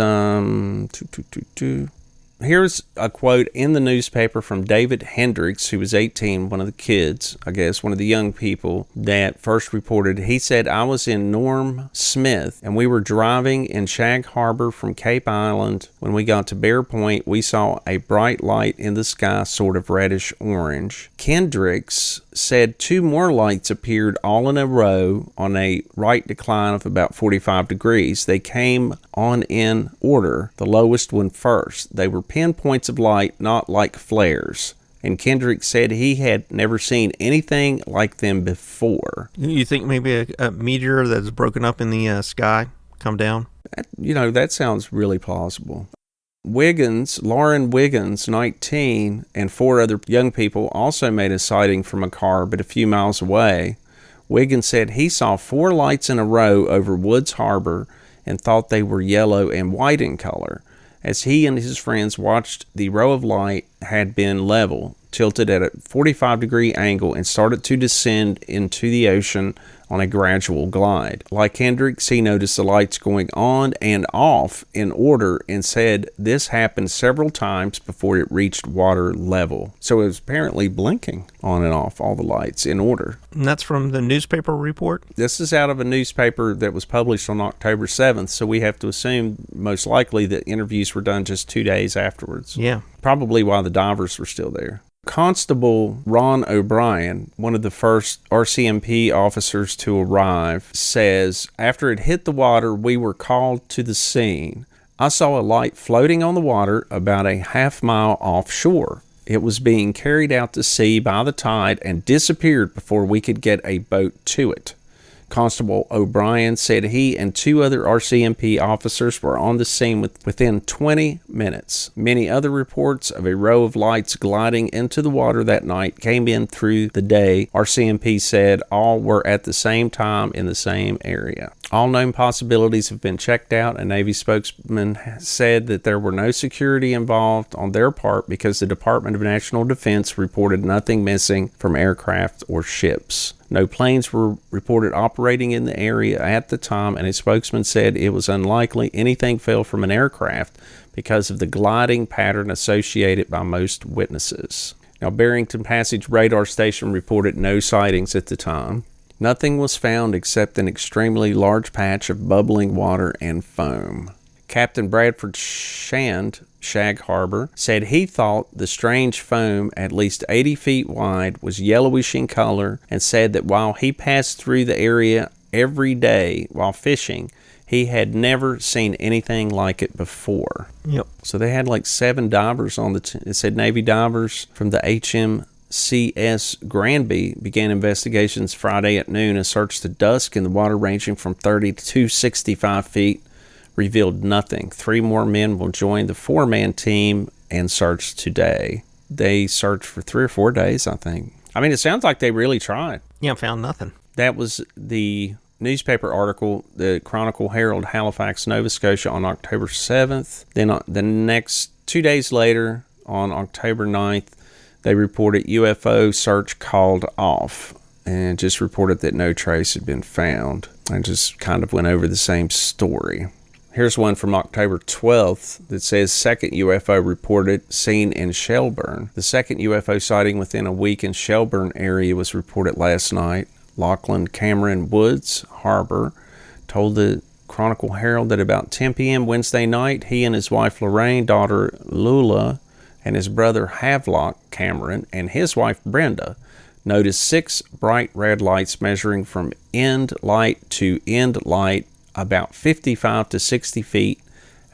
Here's a quote in the newspaper from David Hendricks, who was 18, one of the kids, I guess, one of the young people that first reported. He said, I was in Norm Smith, and we were driving in Shag Harbor from Cape Island. When we got to Bear Point, we saw a bright light in the sky, sort of reddish orange. Hendricks said 2 more lights appeared all in a row on a right decline of about 45 degrees. They came on in order, the lowest one first. They were pinpoints of light, not like flares. And Kendrick said he had never seen anything like them before. You think maybe a meteor that's broken up in the sky come down? That sounds really plausible. Lauren Wiggins, 19, and 4 other young people also made a sighting from a car but a few miles away. Wiggins said he saw 4 lights in a row over Woods Harbor and thought they were yellow and white in color. As he and his friends watched, the row of light had been level, tilted at a 45-degree angle, and started to descend into the ocean on a gradual glide. Like Hendricks, he noticed the lights going on and off in order and said this happened several times before it reached water level. So it was apparently blinking on and off, all the lights in order. And that's from the newspaper report? This is out of a newspaper that was published on October 7th, so we have to assume most likely that interviews were done just 2 days afterwards. Yeah. Probably while the divers were still there. Constable Ron O'Brien, one of the first RCMP officers to arrive, says, after it hit the water, we were called to the scene. I saw a light floating on the water about a half-mile offshore. It was being carried out to sea by the tide and disappeared before we could get a boat to it. Constable O'Brien said he and 2 other RCMP officers were on the scene within 20 minutes. Many other reports of a row of lights gliding into the water that night came in through the day. RCMP said all were at the same time in the same area. All known possibilities have been checked out. A Navy spokesman said that there were no security involved on their part because the Department of National Defense reported nothing missing from aircraft or ships. No planes were reported operating in the area at the time, and a spokesman said it was unlikely anything fell from an aircraft because of the gliding pattern associated by most witnesses. Now, Barrington Passage Radar Station reported no sightings at the time. Nothing was found except an extremely large patch of bubbling water and foam. Captain Bradford Shand, Shag Harbor, said he thought the strange foam, at least 80 feet wide, was yellowish in color, and said that while he passed through the area every day while fishing, he had never seen anything like it before. Yep. So they had like 7 divers on the it said Navy divers from the HMCS Granby began investigations Friday at noon and searched to dusk in the water ranging from 30 to 65 feet. Revealed nothing. 3 more men will join the 4-man team and search today. They searched for 3 or 4 days, I think. I mean, it sounds like they really tried. Yeah, found nothing. That was the newspaper article, the Chronicle Herald, Halifax, Nova Scotia, on October 7th. Then the next 2 days later, on October 9th, they reported UFO search called off and just reported that no trace had been found. And just kind of went over the same story. Here's one from October 12th that says second UFO reported seen in Shelburne. The second UFO sighting within a week in Shelburne area was reported last night. Lachlan Cameron Woods Harbor told the Chronicle Herald that about 10 p.m. Wednesday night, he and his wife Lorraine, daughter Lula, and his brother Havelock Cameron and his wife Brenda noticed 6 bright red lights measuring from end light to end light about 55 to 60 feet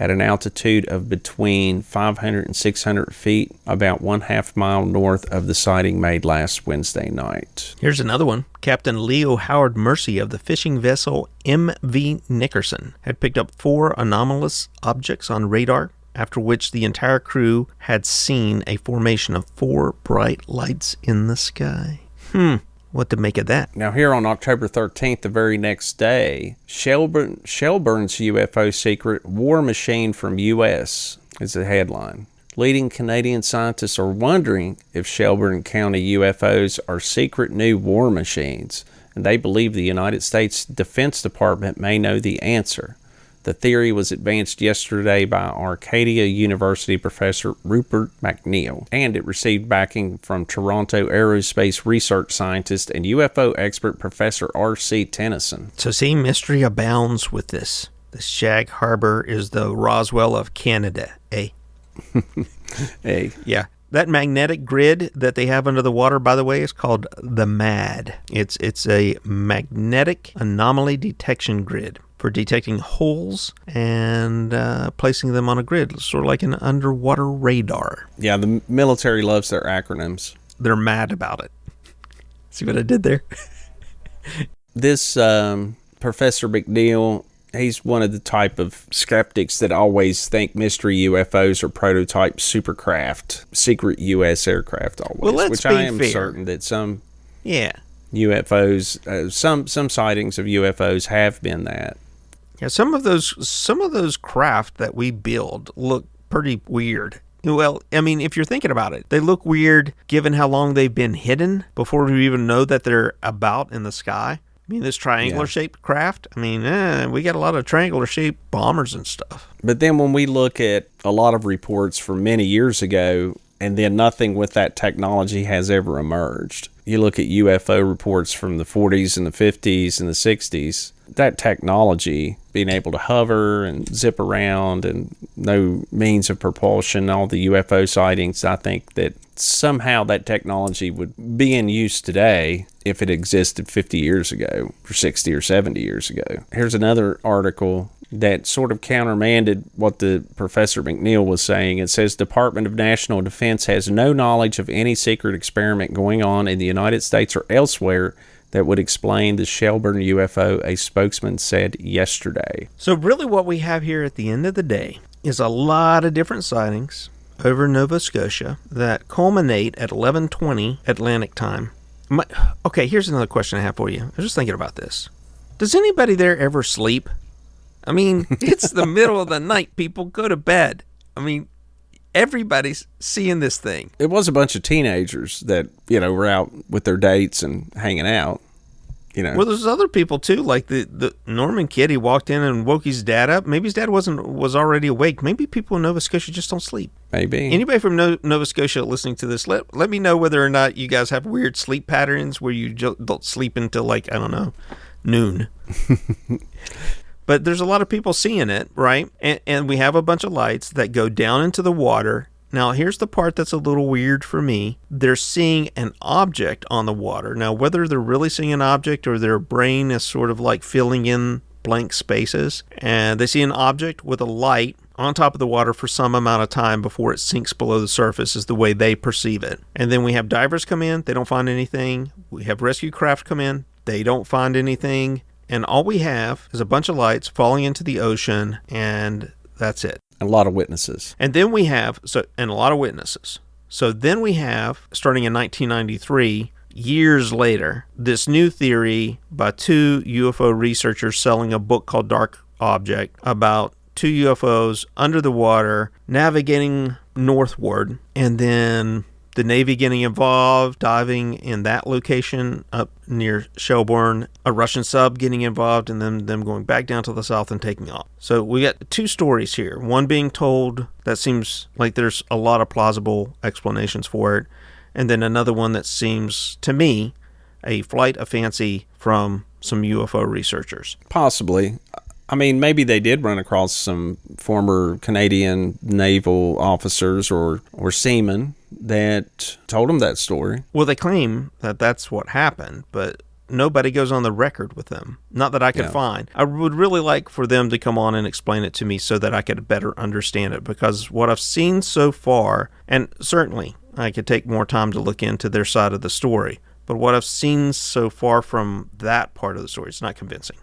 at an altitude of between 500 and 600 feet, about 1/2 mile north of the sighting made last Wednesday night. Here's another one. Captain Leo Howard Mercy of the fishing vessel MV Nickerson had picked up 4 anomalous objects on radar, after which the entire crew had seen a formation of 4 bright lights in the sky. What to make of that? Now, here on October 13th, the very next day, Shelburne's UFO secret war machine from U.S. is the headline. Leading Canadian scientists are wondering if Shelburne County UFOs are secret new war machines, and they believe the United States Defense Department may know the answer. The theory was advanced yesterday by Arcadia University professor Rupert McNeil, and it received backing from Toronto aerospace research scientist and UFO expert Professor R.C. Tennyson. So see, mystery abounds with this. The Shag Harbor is the Roswell of Canada, eh? Hey. Yeah. That magnetic grid that they have under the water, by the way, is called the MAD. It's a magnetic anomaly detection grid for detecting holes and placing them on a grid, sort of like an underwater radar. Yeah, the military loves their acronyms. They're mad about it. See what I did there? This Professor McNeil, he's one of the type of skeptics that always think mystery UFOs are prototype supercraft, secret U.S. aircraft always. Well, let's which be I am fair. certain that some Yeah. UFOs, some sightings of UFOs have been that. Yeah, some of those craft that we build look pretty weird. Well, I mean, if you're thinking about it, they look weird given how long they've been hidden before we even know that they're about in the sky. I mean, this triangular-shaped craft, I mean, we got a lot of triangular-shaped bombers and stuff. But then when we look at a lot of reports from many years ago, and then nothing with that technology has ever emerged. You look at UFO reports from the 40s and the 50s and the 60s, that technology, being able to hover and zip around and no means of propulsion, all the UFO sightings, I think that somehow that technology would be in use today if it existed 50 years ago or 60 or 70 years ago. Here's another article that sort of countermanded what the Professor McNeil was saying. It says Department of National Defense has no knowledge of any secret experiment going on in the United States or elsewhere that would explain the Shelburne UFO, a spokesman said yesterday. So really what we have here at the end of the day is a lot of different sightings over Nova Scotia that culminate at 11:20 Atlantic time. Okay, here's another question I have for you. I was just thinking about this. Does anybody there ever sleep? I mean, it's the middle of the night. People go to bed. I mean, everybody's seeing this thing. It was a bunch of teenagers that, were out with their dates and hanging out. Well, there's other people too, like the Norman kid. He walked in and woke his dad up. Maybe his dad was already awake. Maybe people in Nova Scotia just don't sleep. Maybe. Anybody from Nova Scotia listening to this, let me know whether or not you guys have weird sleep patterns where you don't sleep until, like, I don't know, noon. But there's a lot of people seeing it, right? And we have a bunch of lights that go down into the water. Now, here's the part that's a little weird for me. They're seeing an object on the water. Now, whether they're really seeing an object or their brain is sort of like filling in blank spaces, and they see an object with a light on top of the water for some amount of time before it sinks below the surface is the way they perceive it. And then we have divers come in. They don't find anything. We have rescue craft come in. They don't find anything. And all we have is a bunch of lights falling into the ocean, and that's it. A lot of witnesses. And then we have, a lot of witnesses. So then we have, starting in 1993, years later, this new theory by two UFO researchers selling a book called Dark Object about two UFOs under the water navigating northward, and then the Navy getting involved, diving in that location up near Shelburne, a Russian sub getting involved, and then them going back down to the south and taking off. So we got two stories here. One being told that seems like there's a lot of plausible explanations for it, and then another one that seems, to me, a flight of fancy from some UFO researchers. Possibly. I mean, maybe they did run across some former Canadian naval officers or seamen that told them that story. Well, they claim that that's what happened, but nobody goes on the record with them. Not that I could find. I would really like for them to come on and explain it to me so that I could better understand it, because what I've seen so far, and certainly I could take more time to look into their side of the story, but what I've seen so far from that part of the story is not convincing.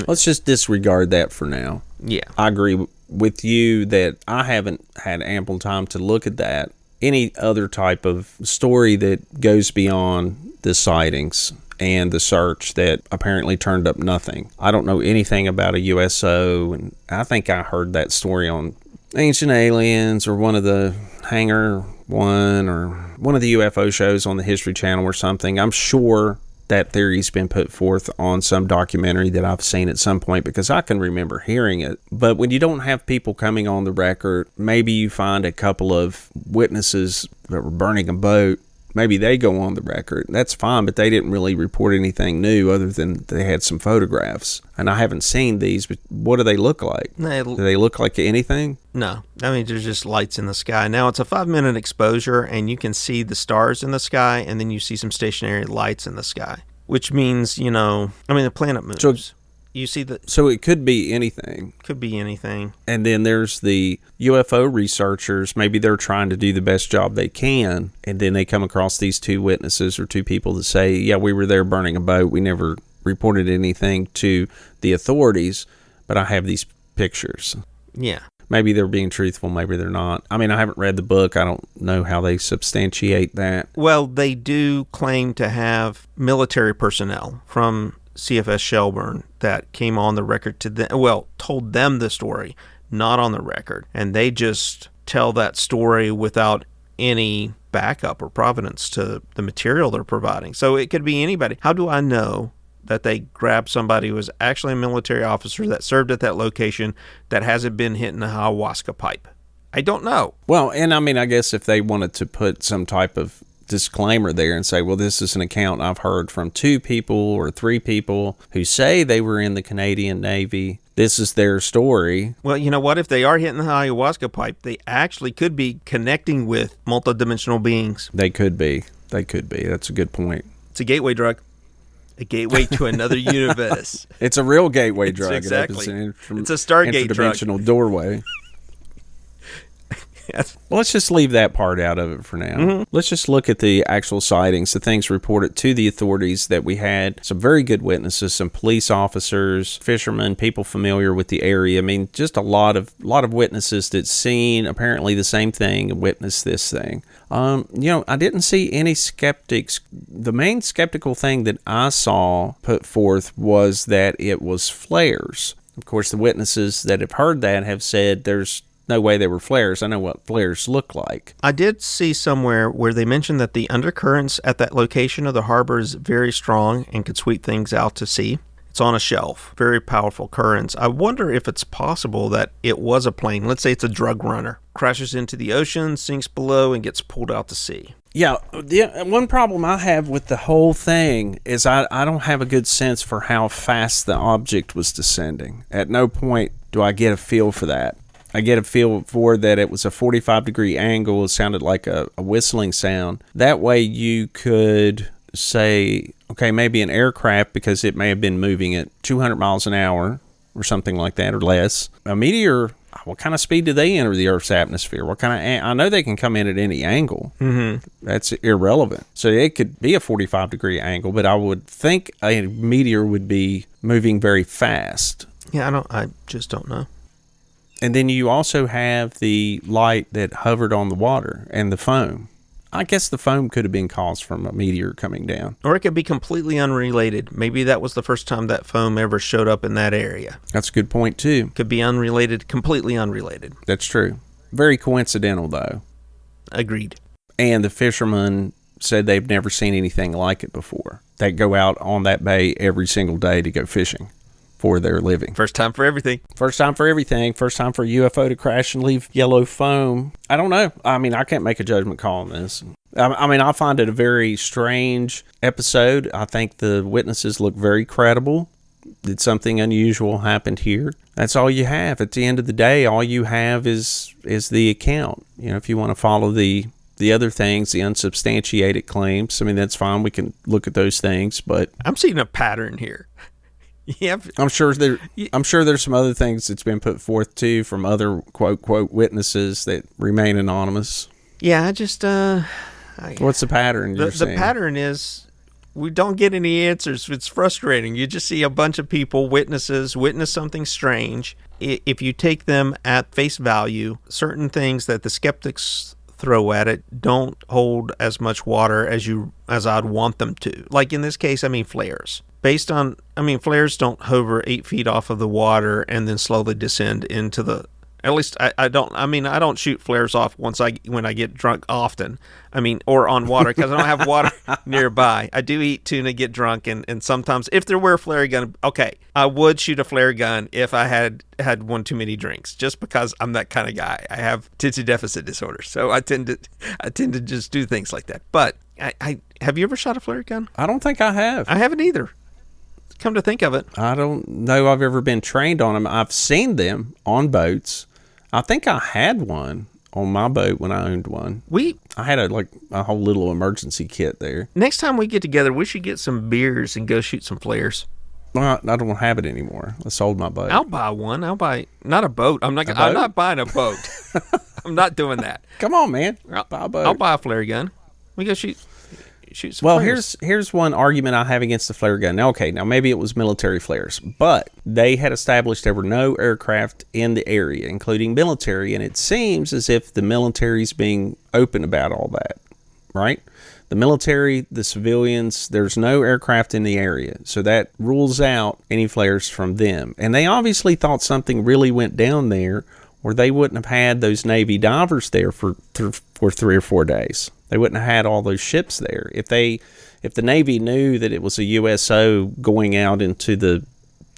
Let's just disregard that for now. Yeah. I agree with you that I haven't had ample time to look at that. Any other type of story that goes beyond the sightings and the search that apparently turned up nothing. I don't know anything about a USO, and I think I heard that story on Ancient Aliens or one of the Hangar One or one of the UFO shows on the History Channel or something. I'm sure that theory's been put forth on some documentary that I've seen at some point because I can remember hearing it. But when you don't have people coming on the record, maybe you find a couple of witnesses that were burning a boat. Maybe they go on the record. That's fine, but they didn't really report anything new other than they had some photographs. And I haven't seen these, but what do they look like? Do they look like anything? No. I mean, there's just lights in the sky. Now, it's a 5-minute exposure, and you can see the stars in the sky, and then you see some stationary lights in the sky, which means, the planet moves. So, you see so it could be anything. Could be anything. And then there's the UFO researchers. Maybe they're trying to do the best job they can, and then they come across these two witnesses or two people that say, yeah, we were there burning a boat. We never reported anything to the authorities, but I have these pictures. Yeah. Maybe they're being truthful, maybe they're not. I mean, I haven't read the book. I don't know how they substantiate that. Well, they do claim to have military personnel from CFS Shelburne that came on the record to them, told them the story, not on the record. And they just tell that story without any backup or provenance to the material they're providing. So it could be anybody. How do I know that they grabbed somebody who was actually a military officer that served at that location that hasn't been hit in a ayahuasca pipe? I don't know. Well, and I mean, I guess if they wanted to put some type of disclaimer there and say, well, this is an account I've heard from 2 people or 3 people who say they were in the Canadian Navy. This is their story. Well, you know what? If they are hitting the ayahuasca pipe, they actually could be connecting with multidimensional beings. They could be. That's a good point. It's a gateway drug. A gateway to another universe. It's a real gateway drug. Exactly. It's a Stargate drug. Interdimensional doorway. Yes. Well, let's just leave that part out of it for now. Mm-hmm. Let's just look at the actual sightings, the things reported to the authorities that we had some very good witnesses, some police officers, fishermen, people familiar with the area. I mean, just a lot of witnesses that seen apparently the same thing and witnessed this thing. I didn't see any skeptics. The main skeptical thing that I saw put forth was that it was flares. Of course, the witnesses that have heard that have said there's no way they were flares. I know what flares look like. I did see somewhere where they mentioned that the undercurrents at that location of the harbor is very strong and could sweep things out to sea. It's on a shelf. Very powerful currents. I wonder if it's possible that it was a plane. Let's say it's a drug runner. Crashes into the ocean, sinks below, and gets pulled out to sea. Yeah, one problem I have with the whole thing is I don't have a good sense for how fast the object was descending. At no point do I get a feel for that. I get a feel for that it was a 45-degree angle. It sounded like a whistling sound. That way you could say, okay, maybe an aircraft, because it may have been moving at 200 miles an hour or something like that or less. A meteor, what kind of speed do they enter the Earth's atmosphere? I know they can come in at any angle. Mm-hmm. That's irrelevant. So it could be a 45-degree angle, but I would think a meteor would be moving very fast. Yeah, I just don't know. And then you also have the light that hovered on the water and the foam. I guess the foam could have been caused from a meteor coming down. Or it could be completely unrelated. Maybe that was the first time that foam ever showed up in that area. That's a good point, too. Could be unrelated, completely unrelated. That's true. Very coincidental, though. Agreed. And the fishermen said they've never seen anything like it before. They go out on that bay every single day to go fishing for their living. First time for everything. First time for everything. First time for a UFO to crash and leave yellow foam. I don't know. I mean, I can't make a judgment call on this. I find it a very strange episode. I think the witnesses look very credible. Did something unusual happened here? That's all you have. At the end of the day, all you have is the account. If you want to follow the other things, the unsubstantiated claims, I mean, that's fine. We can look at those things, but I'm seeing a pattern here. Yeah, I'm sure there's some other things that's been put forth too from other quote witnesses that remain anonymous. Yeah, I just what's the pattern you're seeing? The pattern is we don't get any answers. It's frustrating. You just see a bunch of people, witness something strange. If you take them at face value, certain things that the skeptics throw at it don't hold as much water as I'd want them to. Like in this case, I mean flares. Flares don't hover 8 feet off of the water and then slowly descend into the. At least I don't shoot flares off when I get drunk often. Or on water, because I don't have water nearby. I do eat tuna, get drunk, and sometimes if there were a flare gun, okay, I would shoot a flare gun if I had one too many drinks, just because I'm that kind of guy. I have attention deficit disorder, so I tend to just do things like that. But I have you ever shot a flare gun? I don't think I have. I haven't either. Come to think of it, I don't know I've ever been trained on them. I've seen them on boats. I think I had one on my boat when I owned one. I had a whole little emergency kit there. Next time we get together, we should get some beers and go shoot some flares. Well, I don't have it anymore. I sold my boat. I'll buy one. Not a boat. I'm not buying a boat. I'm not doing that. Come on, man. Buy a boat. I'll buy a flare gun. We go shoot some well, flares. here's one argument I have against the flare gun. Now, okay, maybe it was military flares, but they had established there were no aircraft in the area, including military, and it seems as if the military's being open about all that, right? The military, the civilians, there's no aircraft in the area, so that rules out any flares from them. And they obviously thought something really went down there, or they wouldn't have had those Navy divers there for 3 or 4 days. They wouldn't have had all those ships there. If the Navy knew that it was a USO going out into the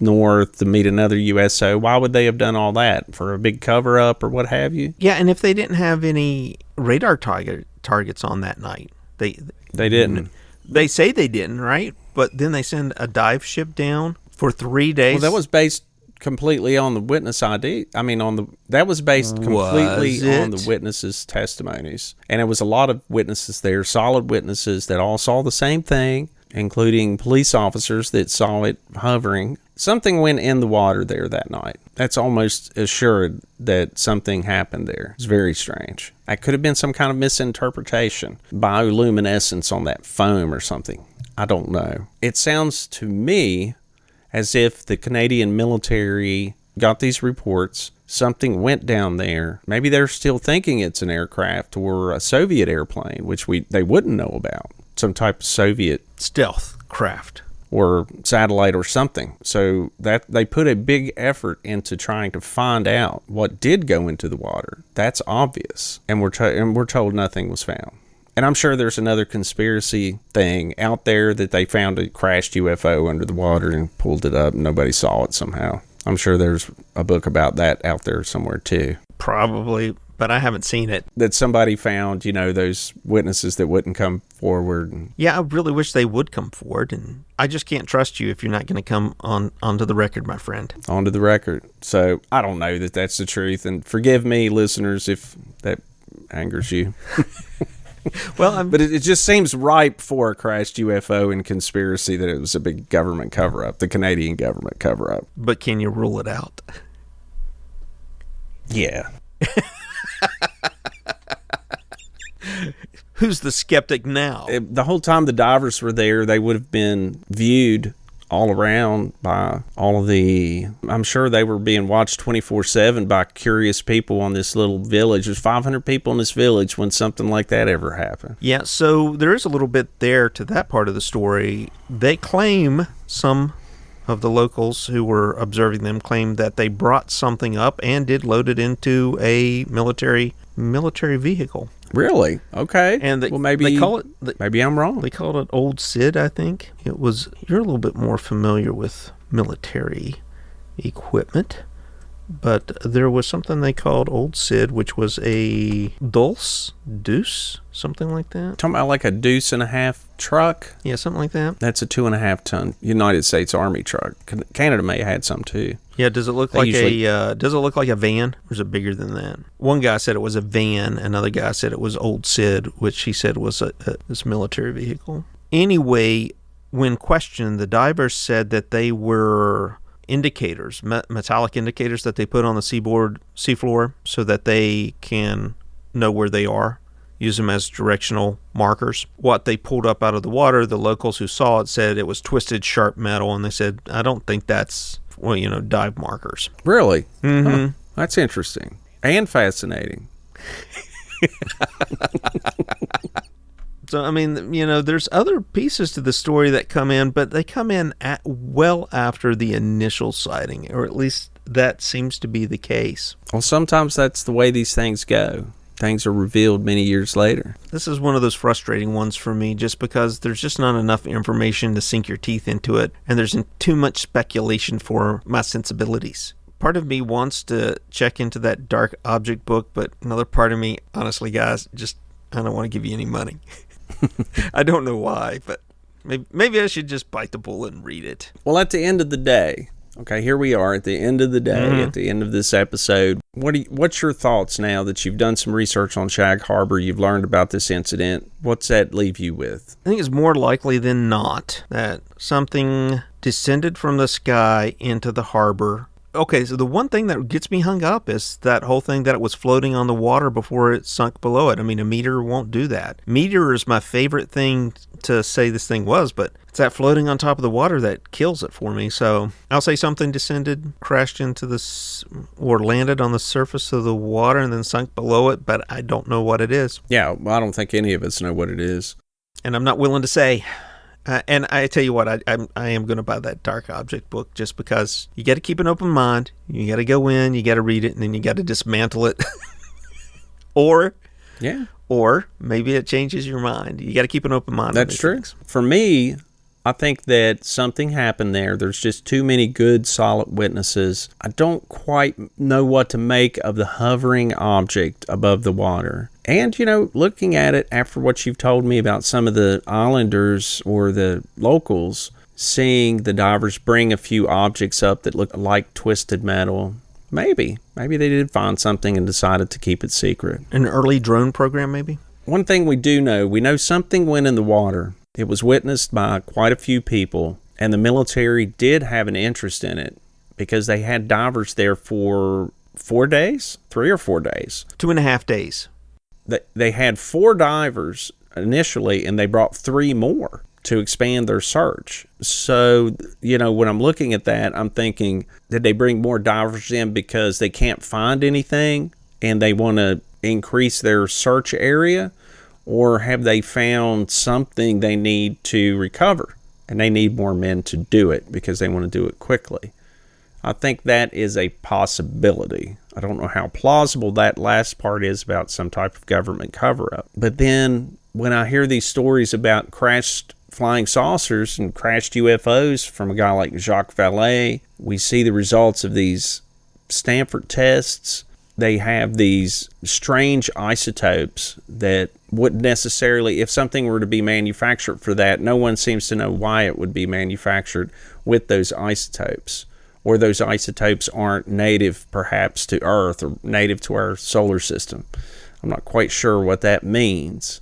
north to meet another USO, why would they have done all that? For a big cover-up or what have you? Yeah, and if they didn't have any radar targets on that night, they didn't. They say they didn't, right? But then they send a dive ship down for 3 days. Well, that was based completely on the witness ID. That was based completely on the witnesses' testimonies. And it was a lot of witnesses there, solid witnesses that all saw the same thing, including police officers that saw it hovering. Something went in the water there that night. That's almost assured that something happened there. It's very strange. That could have been some kind of misinterpretation, bioluminescence on that foam or something. I don't know. It sounds to me as if the Canadian military got these reports, something went down there. Maybe they're still thinking it's an aircraft or a Soviet airplane, which they wouldn't know about. Some type of Soviet stealth craft or satellite or something. So that they put a big effort into trying to find out what did go into the water. That's obvious. And we're told nothing was found. And I'm sure there's another conspiracy thing out there that they found a crashed UFO under the water and pulled it up and nobody saw it somehow. I'm sure there's a book about that out there somewhere too. Probably, but I haven't seen it. That somebody found, those witnesses that wouldn't come forward. Yeah, I really wish they would come forward. And I just can't trust you if you're not going to come onto the record, my friend. Onto the record. So I don't know that that's the truth. And forgive me, listeners, if that angers you. Well, but it just seems ripe for a crashed UFO and conspiracy that it was a big government cover-up, the Canadian government cover-up. But can you rule it out? Yeah. Who's the skeptic now? The whole time the divers were there, they would have been viewed all around by all of I'm sure they were being watched 24/7 by curious people on this little village. There's 500 people in this village when something like that ever happened. Yeah, so there is a little bit there to that part of the story. They claim, some of the locals who were observing them claim that they brought something up and did load it into a military vehicle. Really? Okay. And maybe they call it. Maybe I'm wrong. They called it Old Sid, I think. It was. You're a little bit more familiar with military equipment, but there was something they called Old Sid, which was a deuce, something like that. Talking about like a deuce and a half truck. Yeah, something like that. That's a 2.5 ton United States Army truck. Canada may have had some too. Yeah, does it look like a van, or is it bigger than that? One guy said it was a van, another guy said it was Old Sid, which he said was this military vehicle. Anyway, when questioned, the divers said that they were indicators, metallic indicators that they put on the seafloor so that they can know where they are, use them as directional markers. What they pulled up out of the water, the locals who saw it said it was twisted, sharp metal, and they said, I don't think that's, dive markers. Really? Mm-hmm. Huh. That's interesting and fascinating. So, I mean, there's other pieces to the story that come in, but they come in well after the initial sighting, or at least that seems to be the case. Well, sometimes that's the way these things go. Things are revealed many years later. This is one of those frustrating ones for me, just because there's just not enough information to sink your teeth into it, and there's too much speculation for my sensibilities. Part of me wants to check into that dark object book, but another part of me, honestly, guys, I don't want to give you any money. I don't know why, but maybe I should just bite the bullet and read it. Well, at the end of the day, okay, here we are at the end of the day, at the end of this episode. What's your thoughts now that you've done some research on Shag Harbor, you've learned about this incident? What's that leave you with? I think it's more likely than not that something descended from the sky into the harbor. Okay, so the one thing that gets me hung up is that whole thing that it was floating on the water before it sunk below it. I mean, a meteor won't do that. Meteor is my favorite thing to say this thing was, but it's that floating on top of the water that kills it for me. So I'll say something descended, crashed into or landed on the surface of the water and then sunk below it, but I don't know what it is. Yeah, well, I don't think any of us know what it is. And I'm not willing to say. And I tell you what, I am going to buy that dark object book just because you got to keep an open mind. You got to go in, you got to read it, and then you got to dismantle it. Or maybe it changes your mind. You got to keep an open mind. That's true. For me, I think that something happened there. There's just too many good, solid witnesses. I don't quite know what to make of the hovering object above the water. And, looking at it after what you've told me about some of the islanders or the locals, seeing the divers bring a few objects up that look like twisted metal, maybe they did find something and decided to keep it secret. An early drone program, maybe? One thing we know something went in the water. It was witnessed by quite a few people, and the military did have an interest in it because they had divers there for 4 days, 3 or 4 days. 2.5 days. They had 4 divers initially, and they brought 3 more to expand their search. So, when I'm looking at that, I'm thinking, did they bring more divers in because they can't find anything and they want to increase their search area? Or have they found something they need to recover and they need more men to do it because they want to do it quickly? I think that is a possibility. I don't know how plausible that last part is about some type of government cover-up. But then when I hear these stories about crashed flying saucers and crashed UFOs from a guy like Jacques Vallée, we see the results of these Stanford tests. They have these strange isotopes that wouldn't necessarily, if something were to be manufactured for that, no one seems to know why it would be manufactured with those isotopes. Or those isotopes aren't native perhaps to Earth or native to our solar system. I'm not quite sure what that means.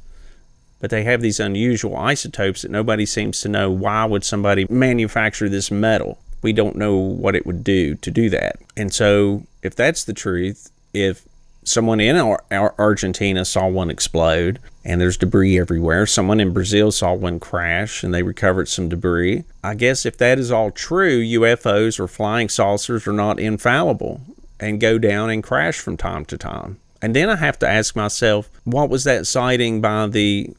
But they have these unusual isotopes that nobody seems to know why would somebody manufacture this metal. We don't know what it would do to do that. And so if that's the truth, if someone in Argentina saw one explode and there's debris everywhere, someone in Brazil saw one crash and they recovered some debris, I guess if that is all true, UFOs or flying saucers are not infallible and go down and crash from time to time. And then I have to ask myself, what was that sighting by the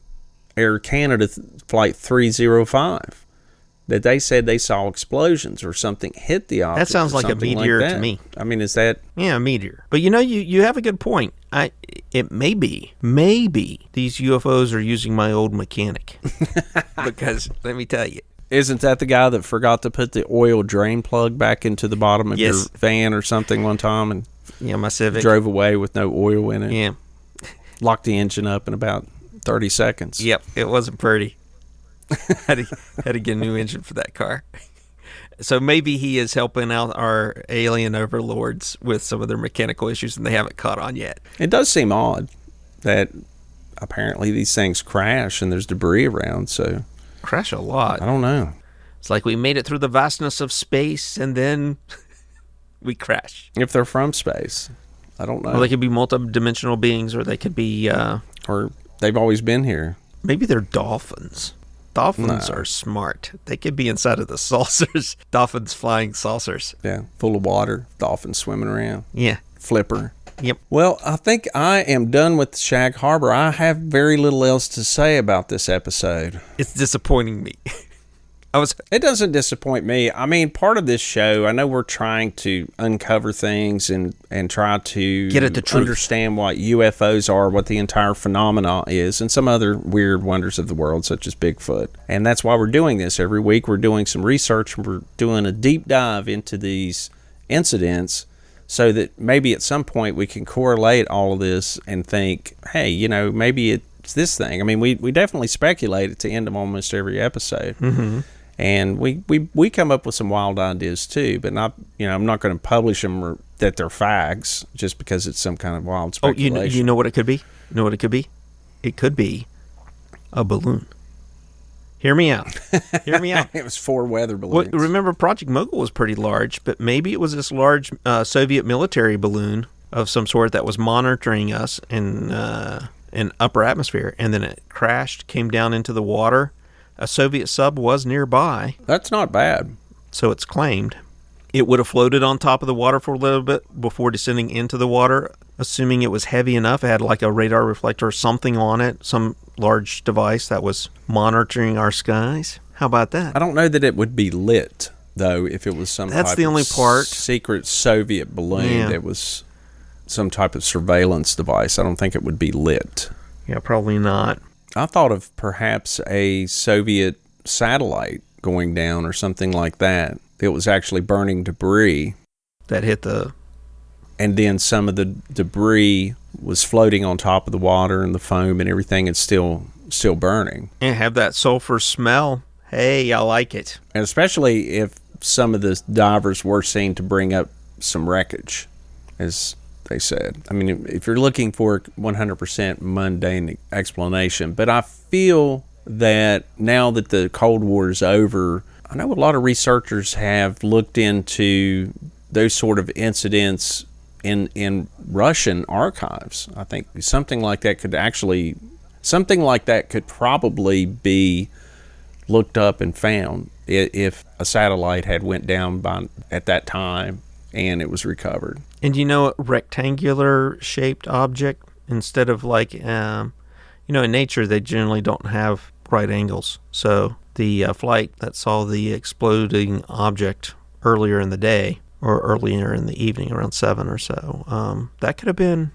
Air Canada Flight 305? That they said they saw explosions or something hit the object. That sounds like a meteor to me. I mean, is that... Yeah, a meteor. But you have a good point. It maybe these UFOs are using my old mechanic. Because, let me tell you. Isn't that the guy that forgot to put the oil drain plug back into the bottom of your van or something one time and my Civic drove away with no oil in it? Yeah. Locked the engine up in about 30 seconds. Yep, it wasn't pretty. had to get a new engine for that car. So maybe he is helping out our alien overlords with some of their mechanical issues and they haven't caught on yet. It does seem odd that apparently these things crash and there's debris around, so... Crash a lot. I don't know. It's like we made it through the vastness of space and then we crash. If they're from space, I don't know. Well, they could be multidimensional beings or they could be... or they've always been here. Maybe they're dolphins. Dolphins are smart. They could be inside of the saucers. Dolphins flying saucers. Yeah, full of water. Dolphins swimming around. Yeah. Flipper. Yep. Well, I think I am done with Shag Harbor. I have very little else to say about this episode. It's disappointing me. It doesn't disappoint me. I mean, part of this show, I know we're trying to uncover things and try to get at the truth, understand what UFOs are, what the entire phenomena is, and some other weird wonders of the world, such as Bigfoot. And that's why we're doing this. Every week we're doing some research and we're doing a deep dive into these incidents so that maybe at some point we can correlate all of this and think, hey, you know, maybe it's this thing. I mean, we definitely speculate at the end of almost every episode. Mm-hmm. And we come up with some wild ideas too, but not, you know, I'm not going to publish them or that they're fags just because it's some kind of wild speculation. Oh, you know what it could be? You know what it could be? It could be a balloon. Hear me out. Hear me out. It was 4 weather balloons. Well, remember, Project Mogul was pretty large, but maybe it was this large Soviet military balloon of some sort that was monitoring us in upper atmosphere, and then it crashed, came down into the water. A Soviet sub was nearby. That's not bad. So it's claimed. It would have floated on top of the water for a little bit before descending into the water, assuming it was heavy enough. It had like a radar reflector or something on it, some large device that was monitoring our skies. How about that? I don't know that it would be lit, though, if it was some That's type the only of part. secret Soviet balloon that was some type of surveillance device. I don't think it would be lit. Yeah, probably not. I thought of perhaps a Soviet satellite going down or something like that. It was actually burning debris. That hit the... And then some of the debris was floating on top of the water and the foam and everything. It's still burning. And have that sulfur smell. Hey, I like it. And especially if some of the divers were seen to bring up some wreckage, as they said. I mean, if you're looking for a 100% mundane explanation, but I feel that now that the Cold War is over, I know a lot of researchers have looked into those sort of incidents in Russian archives. I think something like that could probably be looked up and found if a satellite had went down at that time and it was recovered. And a rectangular shaped object instead of like, in nature they generally don't have right angles. So the flight that saw the exploding object earlier in the day or earlier in the evening around 7 or so, that could have been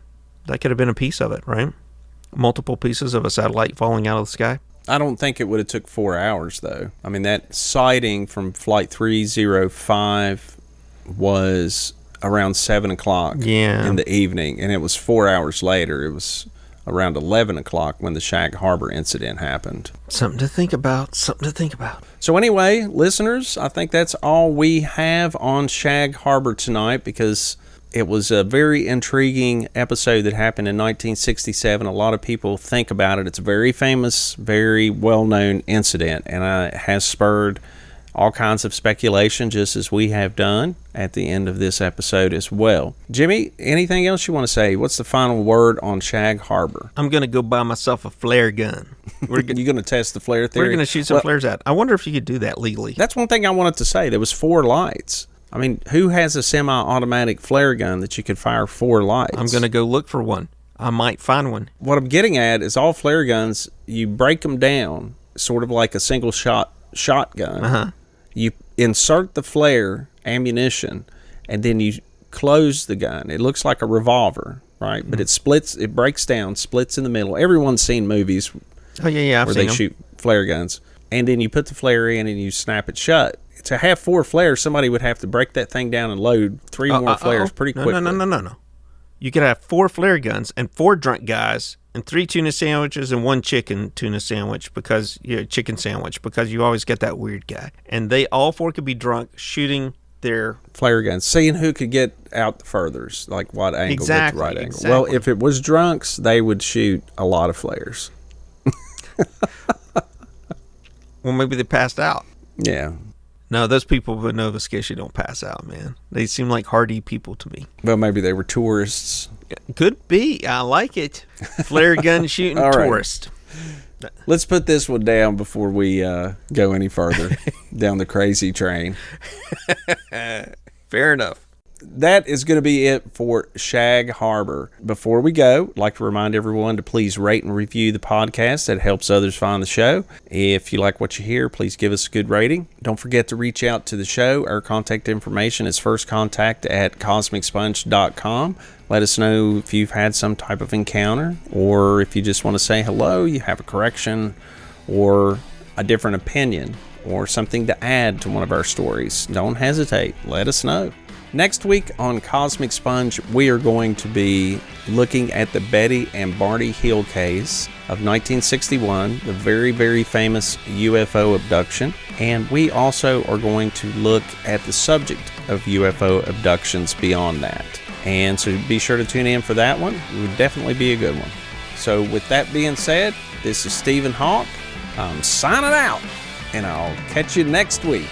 a piece of it, right? Multiple pieces of a satellite falling out of the sky. I don't think it would have took 4 hours though. I mean, that sighting from Flight 305 was around 7 o'clock in the evening, and it was 4 hours later. It was around 11 o'clock when the Shag Harbor incident happened. Something to think about. So anyway, listeners, I think that's all we have on Shag Harbor tonight, because it was a very intriguing episode that happened in 1967. A lot of people think about it. It's a very famous, very well-known incident, and it has spurred all kinds of speculation, just as we have done at the end of this episode as well. Jimmy, anything else you want to say? What's the final word on Shag Harbor? I'm going to go buy myself a flare gun. You're going to test the flare theory? We're going to shoot some flares out. I wonder if you could do that legally. That's one thing I wanted to say. There was 4 lights. I mean, who has a semi-automatic flare gun that you could fire 4 lights? I'm going to go look for one. I might find one. What I'm getting at is all flare guns, you break them down, sort of like a single shotgun. Uh-huh. You insert the flare ammunition, and then you close the gun. It looks like a revolver, right? But it breaks down, splits in the middle. Everyone's seen movies where they shoot flare guns. And then you put the flare in and you snap it shut. To have 4 flares, somebody would have to break that thing down and load 3 more flares pretty quickly. No. You could have 4 flare guns and 4 drunk guys and 3 tuna sandwiches and 1 chicken sandwich because you always get that weird guy. And they all 4 could be drunk shooting their flare guns, seeing who could get out the furthest, like what angle, exactly, get the right angle. Exactly. Well, if it was drunks, they would shoot a lot of flares. Well, maybe they passed out. Yeah. No, those people in Nova Scotia don't pass out, man. They seem like hardy people to me. Well, maybe they were tourists. Could be. I like it. Flare gun shooting tourist. Right. Let's put this one down before we go any further down the crazy train. Fair enough. that is going to be it for Shag Harbor. Before we go, I'd like to remind everyone to please rate and review the podcast. That helps others find the show. If you like what you hear, please give us a good rating. Don't forget to reach out to the show. Our contact information is firstcontact@cosmicsponge.com. Let us know if you've had some type of encounter, or if you just want to say hello, you have a correction or a different opinion, or something to add to one of our stories. Don't hesitate. Let us know. Next week on Cosmic Sponge, we are going to be looking at the Betty and Barney Hill case of 1961, the very, very famous UFO abduction. And we also are going to look at the subject of UFO abductions beyond that. And so be sure to tune in for that one. It would definitely be a good one. So with that being said, this is Stephen Hawk. I'm signing out, and I'll catch you next week.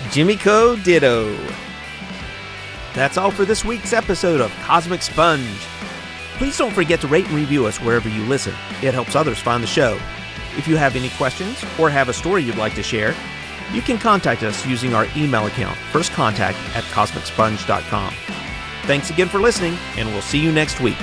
Jimmy Co. Ditto. That's all for this week's episode of Cosmic Sponge. Please don't forget to rate and review us wherever you listen. It helps others find the show. If you have any questions or have a story you'd like to share, you can contact us using our email account, firstcontact@cosmicsponge.com. Thanks again for listening, and we'll see you next week.